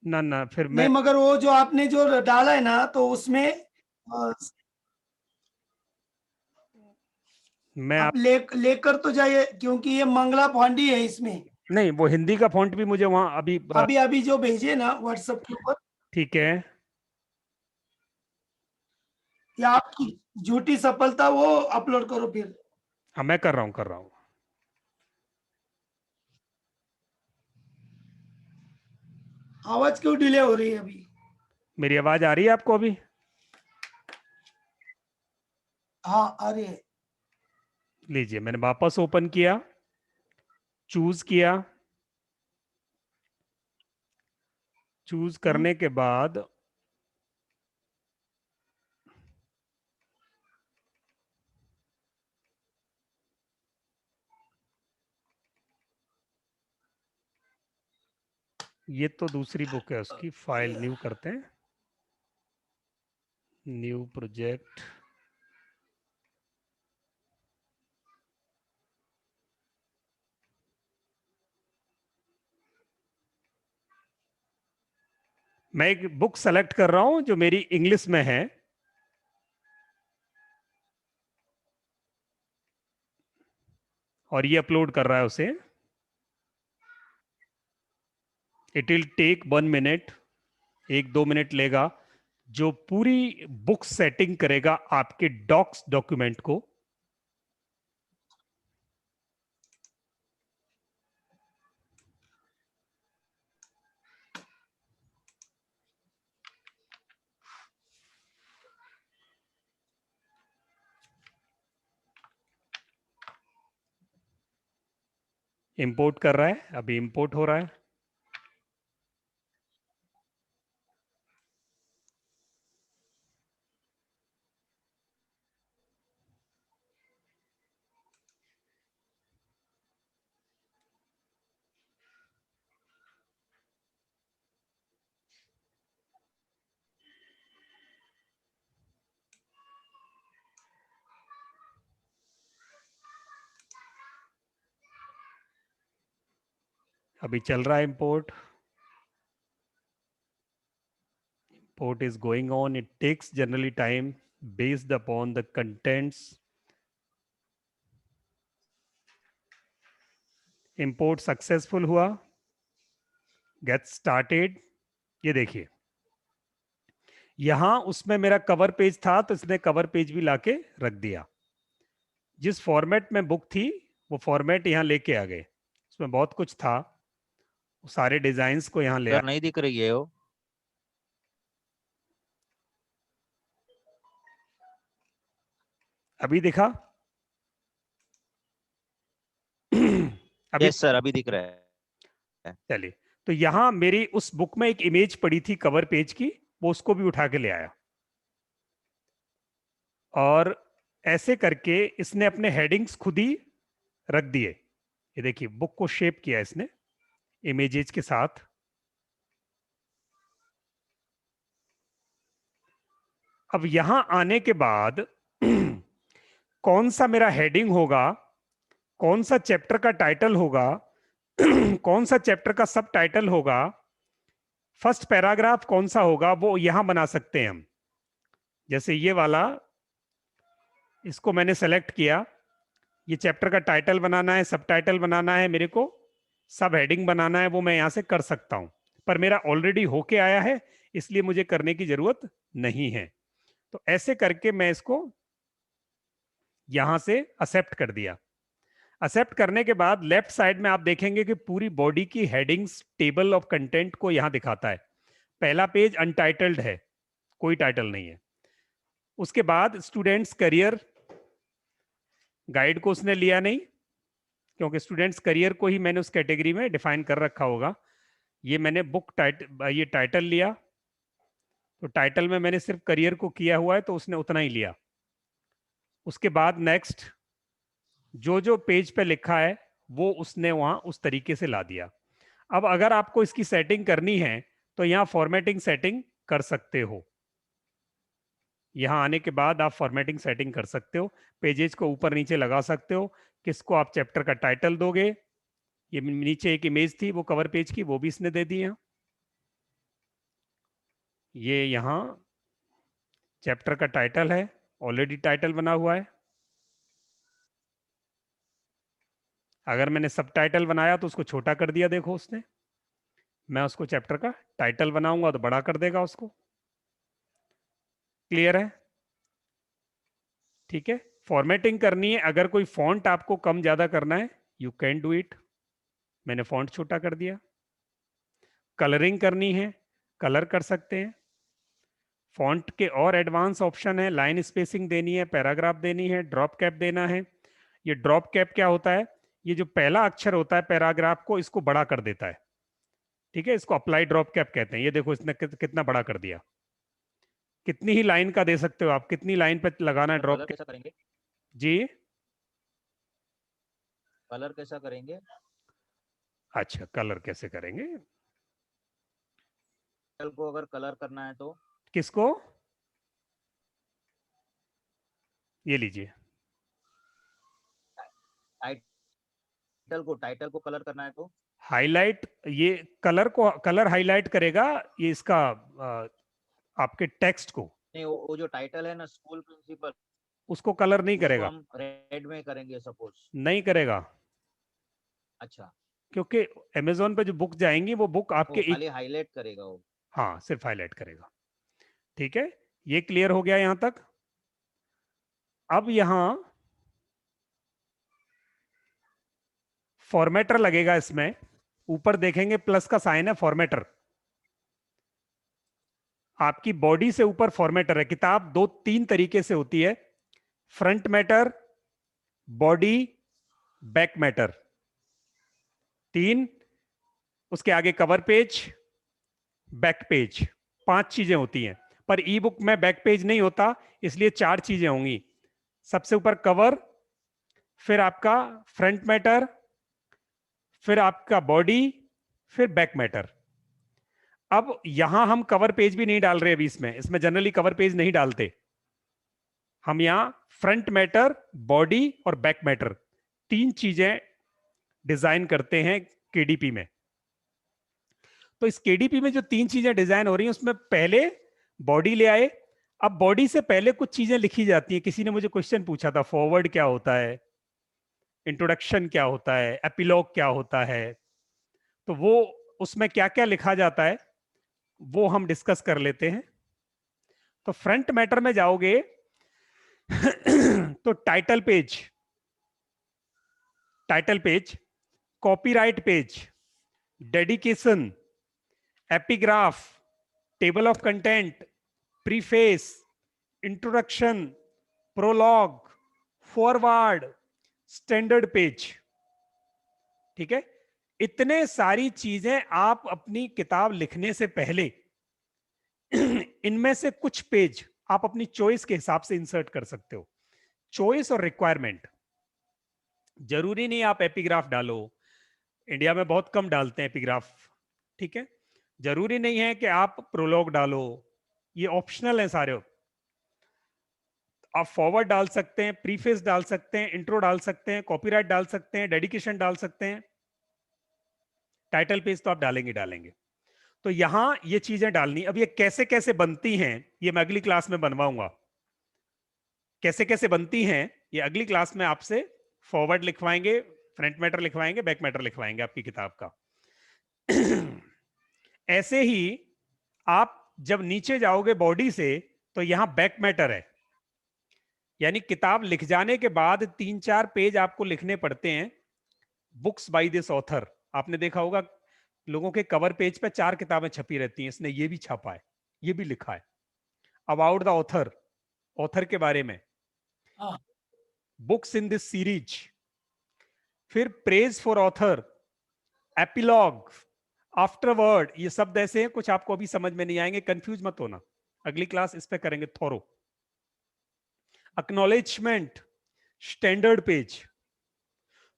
ना ना, फिर मैं नहीं, मगर वो जो आपने जो डाला है ना तो उसमें आप आप लेकर तो जाइए, क्योंकि ये मंगला फॉन्डी है इसमें। नहीं, वो हिंदी का फॉन्ट भी मुझे वहां अभी अभी अभी जो भेजे ना व्हाट्सएप के ऊपर, ठीक है। या आपकी झूठी सफलता वो अपलोड करो फिर। हाँ मैं कर रहा हूँ, कर रहा हूँ। आवाज क्यों डिले हो रही है अभी? मेरी आवाज आ रही है आपको अभी? हाँ आ रही है। लीजिए, मैंने वापस ओपन किया, चूज किया, चूज करने के बाद ये तो दूसरी बुक है उसकी, फाइल न्यू करते हैं, न्यू प्रोजेक्ट। मैं एक बुक सेलेक्ट कर रहा हूं जो मेरी इंग्लिश में है, और ये अपलोड कर रहा है उसे। It will take 1 minute, 1-2 minute लेगा, जो पूरी बुक सेटिंग करेगा आपके डॉक्स डॉक्यूमेंट को। इंपोर्ट कर रहा है, अभी इंपोर्ट हो रहा है। अभी चल रहा है import. Import is going on. It takes generally time based upon the contents. Import successful हुआ, गेट स्टार्टेड। ये देखिए, यहां उसमें मेरा कवर पेज था तो इसने कवर पेज भी लाके रख दिया। जिस फॉर्मेट में बुक थी वो फॉर्मेट यहां लेके आ गए। उसमें बहुत कुछ था, सारे डिजाइन्स को यहां ले आया। सर नहीं दिख रही है वो। अभी दिखा? अभी यस सर, अभी दिख रहा है। चलिए, तो यहां मेरी उस बुक में एक इमेज पड़ी थी कवर पेज की, वो उसको भी उठा के ले आया। और ऐसे करके इसने अपने हेडिंग्स खुद ही रख दिए। ये देखिए, बुक को शेप किया इसने इमेजेस के साथ। अब यहां आने के बाद कौन सा मेरा हेडिंग होगा, कौन सा चैप्टर का टाइटल होगा, कौन सा चैप्टर का सब टाइटल होगा, फर्स्ट पैराग्राफ कौन सा होगा, वो यहां बना सकते हैं हम। जैसे ये वाला, इसको मैंने सेलेक्ट किया, ये चैप्टर का टाइटल बनाना है, सब टाइटल बनाना है, मेरे को सब हेडिंग बनाना है, वो मैं यहां से कर सकता हूं। पर मेरा ऑलरेडी होके आया है, इसलिए मुझे करने की जरूरत नहीं है। तो ऐसे करके मैं इसको यहां से एक्सेप्ट कर दिया। एक्सेप्ट करने के बाद लेफ्ट साइड में आप देखेंगे कि पूरी बॉडी की हेडिंग्स टेबल ऑफ कंटेंट को यहां दिखाता है। पहला पेज अनटाइटल्ड है, कोई टाइटल नहीं है। उसके बाद स्टूडेंट्स करियर गाइड को उसने लिया नहीं, क्योंकि स्टूडेंट्स करियर को ही मैंने उस कैटेगरी में डिफाइन कर रखा होगा। ये मैंने ये टाइटल लिया, तो टाइटल में मैंने सिर्फ करियर को किया हुआ है तो उसने उतना ही लिया। उसके बाद नेक्स्ट जो जो पेज पे लिखा है वो उसने वहां उस तरीके से ला दिया। अब अगर आपको इसकी सेटिंग करनी है तो यहाँ फॉर्मेटिंग सेटिंग कर सकते हो। यहाँ आने के बाद आप फॉर्मेटिंग सेटिंग कर सकते हो, पेजेस को ऊपर नीचे लगा सकते हो। किसको आप चैप्टर का टाइटल दोगे, ये नीचे एक इमेज थी वो कवर पेज की, वो भी इसने दे दी है। ये यहाँ चैप्टर का टाइटल है, ऑलरेडी टाइटल बना हुआ है। अगर मैंने सब टाइटल बनाया तो उसको छोटा कर दिया, देखो उसने। मैं उसको चैप्टर का टाइटल बनाऊंगा तो बड़ा कर देगा उसको। क्लियर है? ठीक है। फॉर्मेटिंग करनी है, अगर कोई फॉन्ट आपको कम ज्यादा करना है यू कैन डू इट। मैंने फॉन्ट छोटा कर दिया। कलरिंग करनी है, कलर कर सकते हैं। फॉन्ट के और एडवांस ऑप्शन है, लाइन स्पेसिंग देनी है, पैराग्राफ देनी है, ड्रॉप कैप देना है। ये ड्रॉप कैप क्या होता है, ये जो पहला अक्षर होता है पैराग्राफ को, इसको बड़ा कर देता है। ठीक है, इसको अप्लाई ड्रॉप कैप कहते हैं। ये देखो इसने कितना बड़ा कर दिया। कितनी ही लाइन का दे सकते हो आप, कितनी लाइन पे लगाना है ड्रॉप कैप। कैसा करेंगे जी, कलर कैसा करेंगे? अच्छा कलर कैसे करेंगे? को अगर कलर करना है तो किसको? ये लीजिए, टाइटल को कलर करना है तो हाईलाइट। ये कलर हाईलाइट करेगा, ये इसका आपके टेक्स्ट को। नहीं, वो जो टाइटल है ना, स्कूल प्रिंसिपल, उसको कलर नहीं उसको करेगा, हम रेड में करेंगे सपोज। नहीं करेगा, अच्छा, क्योंकि अमेजोन पे जो बुक जाएंगी वो बुक आपके खाली हाईलाइट करेगा वो। हाँ, सिर्फ हाईलाइट करेगा। ठीक है, ये क्लियर हो गया यहां तक। अब यहां फॉर्मेटर लगेगा, इसमें ऊपर देखेंगे प्लस का साइन है, फॉर्मेटर। आपकी बॉडी से ऊपर फॉर्मेटर है। किताब दो तीन तरीके से होती है, front matter, body, back matter, तीन। उसके आगे कवर पेज, बैक पेज, 5 चीजें होती हैं। पर ई बुक में बैक पेज नहीं होता, इसलिए 4 चीजें होंगी। सबसे ऊपर कवर, फिर आपका फ्रंट मैटर, फिर आपका बॉडी, फिर बैक मैटर। अब यहां हम कवर पेज भी नहीं डाल रहे अभी, इसमें जनरली कवर पेज नहीं डालते हम। यहां फ्रंट मैटर, बॉडी और बैक मैटर, 3 चीजें डिजाइन करते हैं केडीपी में। तो इस केडीपी में जो 3 चीजें डिजाइन हो रही हैं उसमें पहले बॉडी ले आए। अब बॉडी से पहले कुछ चीजें लिखी जाती हैं। किसी ने मुझे क्वेश्चन पूछा था, फॉरवर्ड क्या होता है, इंट्रोडक्शन क्या होता है, एपिलॉग क्या होता है, तो वो उसमें क्या क्या लिखा जाता है वो हम डिस्कस कर लेते हैं। तो फ्रंट मैटर में जाओगे तो title page, copyright page, dedication, epigraph, table of content, preface, introduction, prologue, forward, standard page. ठीक है, इतने सारी चीजें आप अपनी किताब लिखने से पहले इनमें से कुछ पेज आप अपनी चॉइस के हिसाब से इंसर्ट कर सकते हो। चॉइस और रिक्वायरमेंट, जरूरी नहीं आप एपिग्राफ डालो, इंडिया में बहुत कम डालते हैं एपिग्राफ। ठीक है, जरूरी नहीं है कि आप प्रोलॉग डालो, ये ऑप्शनल है सारे। आप फॉरवर्ड डाल सकते हैं, प्रीफेस डाल सकते हैं, इंट्रो डाल सकते हैं, कॉपीराइट डाल सकते हैं, डेडिकेशन डाल सकते हैं, टाइटल पेज तो आप डालेंगे। तो यहां ये चीजें डालनी। अब ये कैसे कैसे बनती हैं ये मैं अगली क्लास में बनवाऊंगा। कैसे कैसे बनती हैं ये अगली क्लास में आपसे फॉरवर्ड लिखवाएंगे, फ्रंट मैटर लिखवाएंगे, बैक मैटर लिखवाएंगे आपकी किताब का। ऐसे ही आप जब नीचे जाओगे बॉडी से तो यहां बैक मैटर है, यानी किताब लिख जाने के बाद 3-4 पेज आपको लिखने पड़ते हैं। बुक्स बाय दिस ऑथर, आपने देखा होगा लोगों के कवर पेज पे 4 किताबें छपी रहती हैं, इसने ये भी छापा है, ये भी लिखा है। अबाउट द ऑथर, ऑथर के बारे में, हाँ। बुक्स इन दिस सीरीज, फिर praise for author, epilogue, afterward, ये शब्द ऐसे हैं कुछ आपको अभी समझ में नहीं आएंगे, कंफ्यूज मत होना, अगली क्लास इस पे करेंगे थोरो। Acknowledgement, standard page.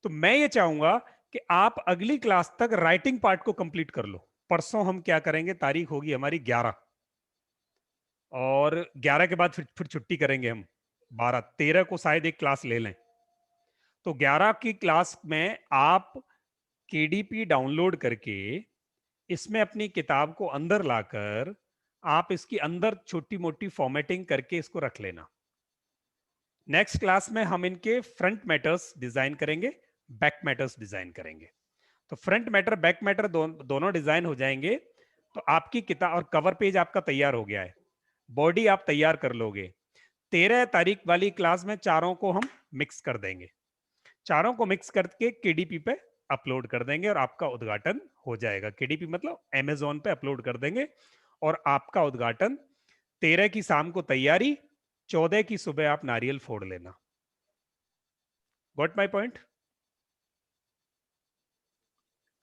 तो मैं ये चाहूंगा कि आप अगली क्लास तक राइटिंग पार्ट को कंप्लीट कर लो। परसों हम क्या करेंगे, तारीख होगी हमारी 11, और 11 के बाद फिर छुट्टी करेंगे हम, 12 13 को शायद एक क्लास ले लें। तो 11 की क्लास में आप केडीपी डाउनलोड करके इसमें अपनी किताब को अंदर लाकर आप इसकी अंदर छोटी मोटी फॉर्मेटिंग करके इसको रख लेना। नेक्स्ट क्लास में हम इनके फ्रंट मैटर्स डिजाइन करेंगे, बैक मैटर्स डिजाइन करेंगे। तो फ्रंट मैटर बैक मैटर दोनों डिजाइन हो जाएंगे। तो आपकी किताब और कवर पेज आपका तैयार हो गया है, बॉडी आप तैयार कर लोगे। 13 तारीख वाली क्लास में चारों को हम मिक्स कर देंगे, चारों को मिक्स करके केडीपी पे अपलोड कर देंगे और आपका उद्घाटन हो जाएगा। केडीपी मतलब अमेज़न पे अपलोड कर देंगे और आपका उद्घाटन 13 की शाम को तैयारी, 14 की सुबह आप नारियल फोड़ लेना। Got my point?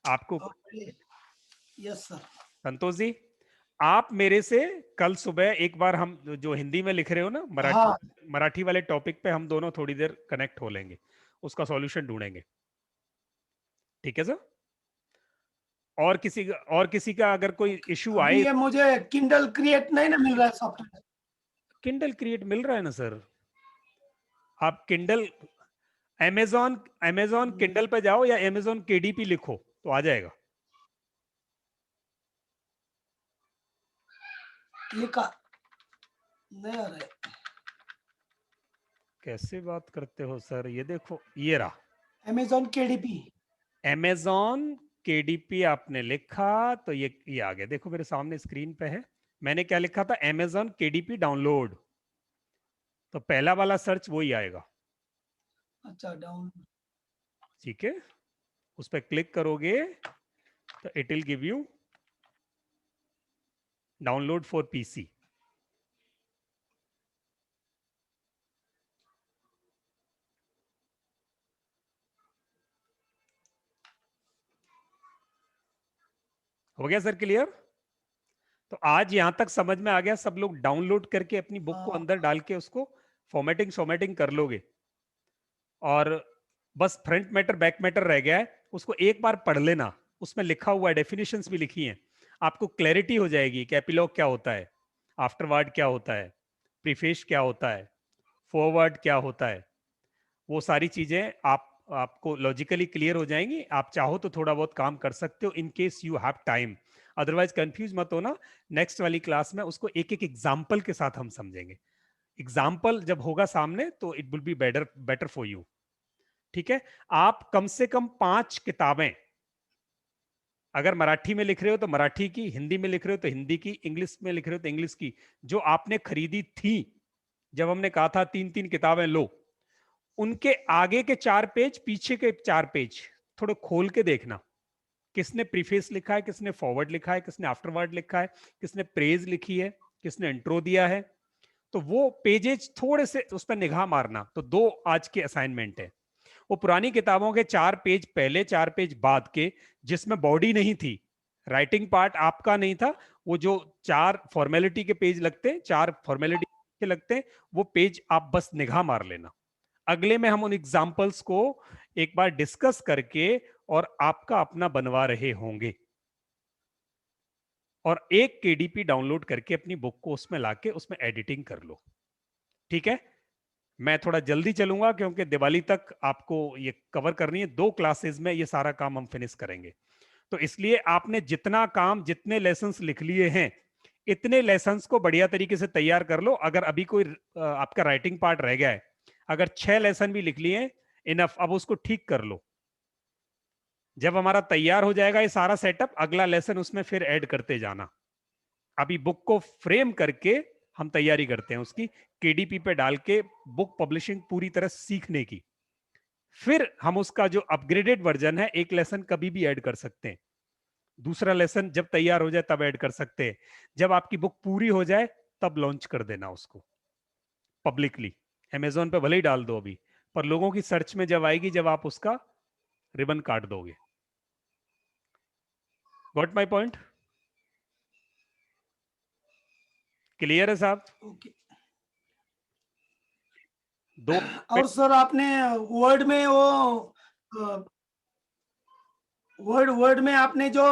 आपको यस सर। संतोष जी, आप मेरे से कल सुबह एक बार, हम जो हिंदी में लिख रहे हो ना मराठी, हाँ। मराठी वाले टॉपिक पे हम दोनों थोड़ी देर कनेक्ट हो लेंगे, उसका सॉल्यूशन ढूंढेंगे। ठीक है सर? और किसी का अगर कोई इशू आए। ये मुझे किंडल क्रिएट नहीं ना मिल रहा है सॉफ्टवेयर। किंडल क्रिएट मिल रहा है ना सर, आप किंडल अमेज़न किंडल पे जाओ या अमेज़न केडीपी लिखो तो आ जाएगा। लिखा नहीं आ रहा है। कैसे बात करते हो सर, ये देखो ये रहा अमेज़न केडीपी। अमेज़न केडीपी आपने लिखा तो ये आ गया, देखो मेरे सामने स्क्रीन पे है। मैंने क्या लिखा था, अमेज़न केडीपी डाउनलोड, तो पहला वाला सर्च वही आएगा। अच्छा डाउन। ठीक है, उस पर क्लिक करोगे तो it will give you download for PC. हो गया सर क्लियर? तो आज यहां तक समझ में आ गया, सब लोग डाउनलोड करके अपनी बुक को अंदर डाल के उसको फॉर्मेटिंग कर लोगे, और बस फ्रंट मैटर बैक मैटर रह गया है, उसको एक बार पढ़ लेना, उसमें लिखा हुआ है, डेफिनेशंस भी लिखी हैं, आपको क्लैरिटी हो जाएगी कि एपिलॉग क्या होता है, आफ्टरवर्ड क्या होता है, प्रीफेस क्या होता है, फॉरवर्ड क्या होता है, वो सारी चीजें आपको लॉजिकली क्लियर हो जाएंगी। आप चाहो तो थोड़ा बहुत काम कर सकते हो in case you have time, otherwise confuse मत होना। नेक्स्ट वाली क्लास में उसको एक एक एग्जाम्पल के साथ हम समझेंगे, एग्जाम्पल जब होगा सामने तो it will be better for you. ठीक है, आप कम से कम 5 किताबें, अगर मराठी में लिख रहे हो तो मराठी की, हिंदी में लिख रहे हो तो हिंदी की, इंग्लिश में लिख रहे हो तो इंग्लिश की, जो आपने खरीदी थी जब हमने कहा था 3-3 किताबें लो, उनके आगे के 4 पेज, पीछे के 4 पेज थोड़े खोल के देखना, किसने प्रीफेस लिखा है, किसने फॉरवर्ड लिखा है, किसने आफ्टरवर्ड लिखा है, किसने प्रेज लिखी है, किसने इंट्रो दिया है। तो वो पेजेज थोड़े से उस पर निगाह मारना। तो 2 आज के असाइनमेंट है, वो पुरानी किताबों के 4 पेज पहले, 4 पेज बाद के, जिसमें बॉडी नहीं थी, राइटिंग पार्ट आपका नहीं था, वो जो 4 फॉर्मेलिटी के पेज लगते हैं, 4 फॉर्मेलिटी के लगते हैं, वो पेज आप बस निगाह मार लेना। अगले में हम उन एग्जाम्पल्स को एक बार डिस्कस करके और आपका अपना बनवा रहे होंगे, और एक केडीपी डाउनलोड करके अपनी बुक को उसमें लाके उसमें एडिटिंग कर लो। ठीक है, मैं थोड़ा जल्दी चलूंगा क्योंकि दिवाली तक आपको ये कवर करनी है, 2 क्लासेस में ये सारा काम हम फिनिश करेंगे। तो इसलिए आपने जितना काम, जितने लेसन्स लिख लिए हैं, इतने लेसन्स को बढ़िया तरीके से तैयार कर लो। अगर अभी कोई आपका राइटिंग पार्ट रह गया है, अगर 6 लेसन भी लिख लिए इनफ, अब उसको ठीक कर लो। जब हमारा तैयार हो जाएगा ये सारा सेटअप, अगला लेसन उसमें फिर ऐड करते जाना। अभी बुक को फ्रेम करके हम तैयारी करते हैं उसकी, केडीपी पे डाल के बुक पब्लिशिंग पूरी तरह सीखने की। फिर हम उसका जो अपग्रेडेड वर्जन है, एक लेसन कभी भी ऐड कर सकते हैं, दूसरा लेसन जब तैयार हो जाए तब ऐड कर सकते हैं। जब आपकी बुक पूरी हो जाए तब लॉन्च कर देना उसको पब्लिकली, अमेज़न पे भले ही डाल दो अभी, पर लोगों की सर्च में जब आएगी, जब आप उसका रिबन काट दोगे। Got my point? क्लियर है साहब? ओके। दो और सर आपने वर्ड में वो वर्ड में आपने जो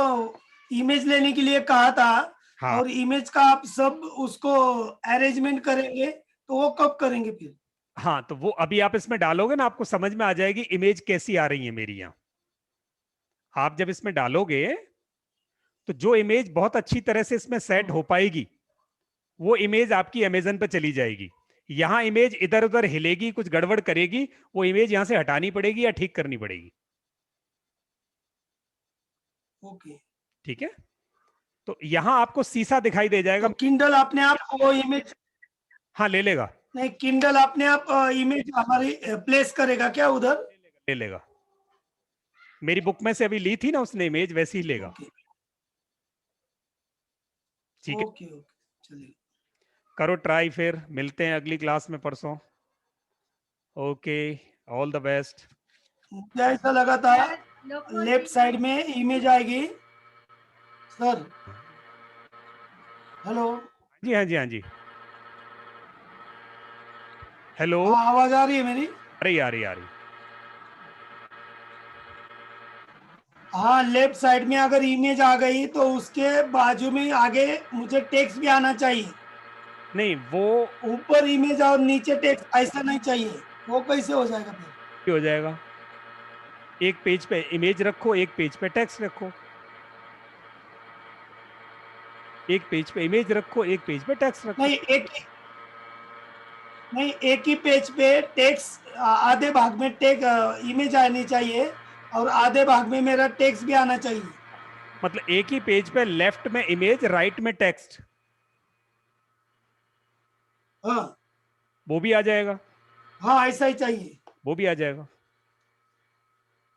इमेज लेने के लिए कहा था, हाँ और इमेज का आप सब उसको अरेंजमेंट करेंगे, तो वो कब करेंगे फिर? हाँ, तो वो अभी आप इसमें डालोगे ना, आपको समझ में आ जाएगी इमेज कैसी आ रही है मेरी यहाँ। आप जब इसमें डालोगे तो जो इमेज बहुत अच्छी तरह से इसमें सेट हो पाएगी वो इमेज आपकी अमेजन पे चली जाएगी। यहां इमेज इधर उधर हिलेगी, कुछ गड़बड़ करेगी, वो इमेज यहां से हटानी पड़ेगी या ठीक करनी पड़ेगी। ओके। ठीक है, तो यहां आपको सीसा दिखाई दे जाएगा। तो किंडल अपने आप वो इमेज, हाँ ले लेगा, नहीं किंडल अपने आप इमेज हमारी प्लेस करेगा क्या उधर? ले लेगा। मेरी बुक में से अभी ली थी ना उसने इमेज, वैसे ही लेगा। ओके ठीक है, ओके ओके, चलिए। करो ट्राई, फिर मिलते हैं अगली क्लास में परसों। Okay, all the best. मुझे ऐसा लगा था लेफ्ट साइड में इमेज आएगी सर। हेलो। जी हाँ जी, हाँ जी, हेलो। हाँ, आवाज आ रही है मेरी? अरे आ रही आ रही। हाँ, लेफ्ट साइड में अगर इमेज आ गई तो उसके बाजू में आगे मुझे टेक्स्ट भी आना चाहिए। नहीं, वो ऊपर इमेज और नीचे टेक्स्ट ऐसा नहीं चाहिए, वो कैसे हो जाएगा फिर? हो जाएगा। एक पेज पे इमेज रखो, एक पेज पे टेक्स्ट रखो। एक पेज पे इमेज रखो, एक पेज पे टेक्स्ट रखो। नहीं, एक ही पेज पे टेक्स्ट, आधे भाग में इमेज आनी चाहिए और आधे भाग में मेरा टेक्स्ट भी आना चाहिए। मतलब एक ही पेज पे लेफ्ट में इमेज, राइट में टेक्स्ट, हाँ वो भी आ जाएगा। हाँ, ऐसा ही चाहिए। वो भी आ जाएगा।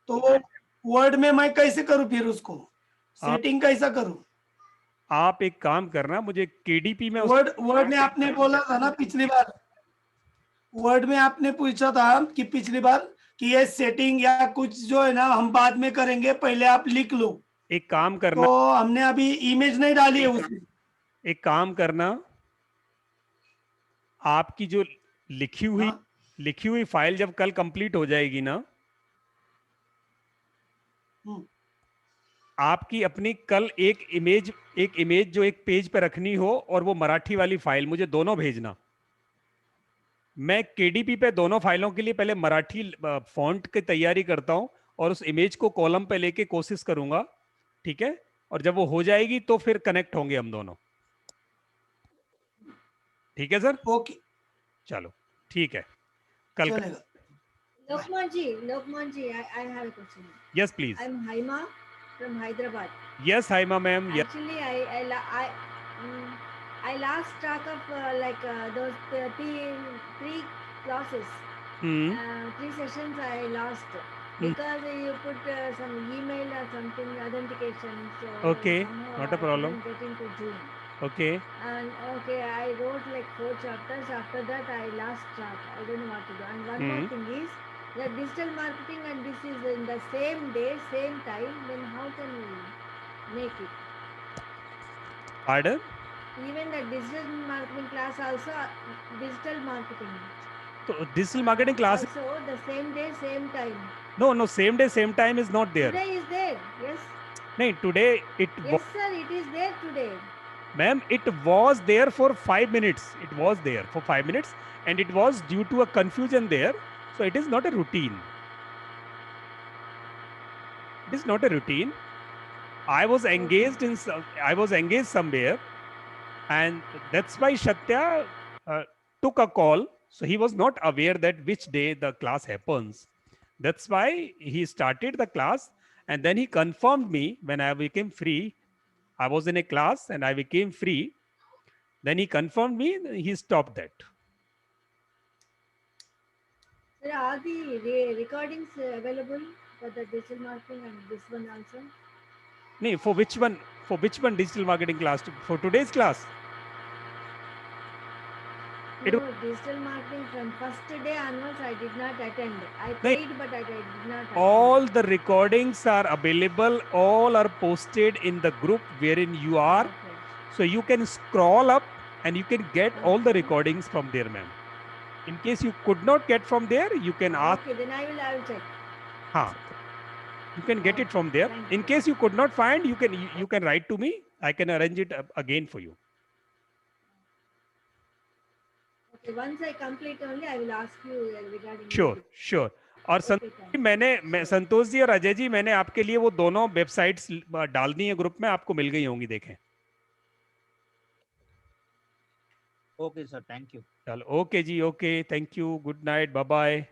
तो वो वर्ड में मैं कैसे करूं फिर उसको आप सेटिंग कैसा करूं? आप एक काम करना, मुझे केडीपी में वर्ड में आपने बोला था ना पिछली बार, वर्ड में आपने पूछा था कि पिछली बार कि ये सेटिंग या कुछ जो है ना हम बाद में करेंगे, पहले आप लिख लो। एक काम करना, तो हमने अभी इमेज नहीं डाली है उसमें। एक काम करना, आपकी जो लिखी हुई हाँ लिखी हुई फाइल जब कल कंप्लीट हो जाएगी ना, हम्म, आपकी अपनी कल एक इमेज जो एक पेज पे रखनी हो और वो मराठी वाली फाइल मुझे दोनों भेजना। मैं केडीपी पे दोनों फाइलों के लिए पहले मराठी फॉन्ट की तैयारी करता हूं और उस इमेज को कॉलम पे लेके कोशिश करूंगा। ठीक है, और जब वो हो जाएगी तो फिर कनेक्ट होंगे हम दोनों। ठीक है सर, ओके, चलो ठीक है, कल चलेगा। Lokman ji, I have a question. Yes please. I'm Haima from Hyderabad. Yes Haima ma'am. Yes Actually, I lost track of those three classes. Three sessions I lost because you put some email or something authentication. So Okay, somehow not a I problem. couldn't get into Zoom. Okay, And okay, I wrote like 4 chapters. After that, I lost track. I don't know what to do. And one more thing is that digital marketing and this is in the same day, same time. Then how can we make it? pardon? Even the digital marketing class also digital marketing. तो digital marketing class, Also the same day, same time. No same day same time is not there. Today is there. Yes. नहीं, today it Yes, sir. It is there today. Ma'am it was there for 5 minutes, it was there for 5 minutes and it was due to a confusion there, so it is not a routine. It is not a routine. I was engaged somewhere, and that's why Shatya took a call. So he was not aware that which day the class happens. That's why he started the class, and then he confirmed me when I became free. I was in a class and I became free. Then he confirmed me, he stopped that. Sir, are the recordings available for the digital marketing and this one also? No, for which one? For which one digital marketing class? For today's class? No, digital marketing from first day onwards, I did not attend. I नहीं, paid, but I did not attend. all the recordings are available, all are posted in the group wherein you are, Okay. so you can scroll up and you can get all the Okay. recordings from there, ma'am. In case you could not get from there, you can ask. Okay, then I will check. हाँ, you can get it Okay, from there. thank In you. case you could not find, you can write to me. I can arrange it again for you. Okay, once I complete only, I will ask you regarding Sure, the- sure. और Okay, Santosh thank ji, you. मैं संतोष जी और अजय जी, मैंने आपके लिए वो दोनों websites डाल दी है ग्रुप में, आपको मिल गई होंगी, देखें। Okay sir, thank you. चलो, ओके जी, okay, thank you, good night, bye bye.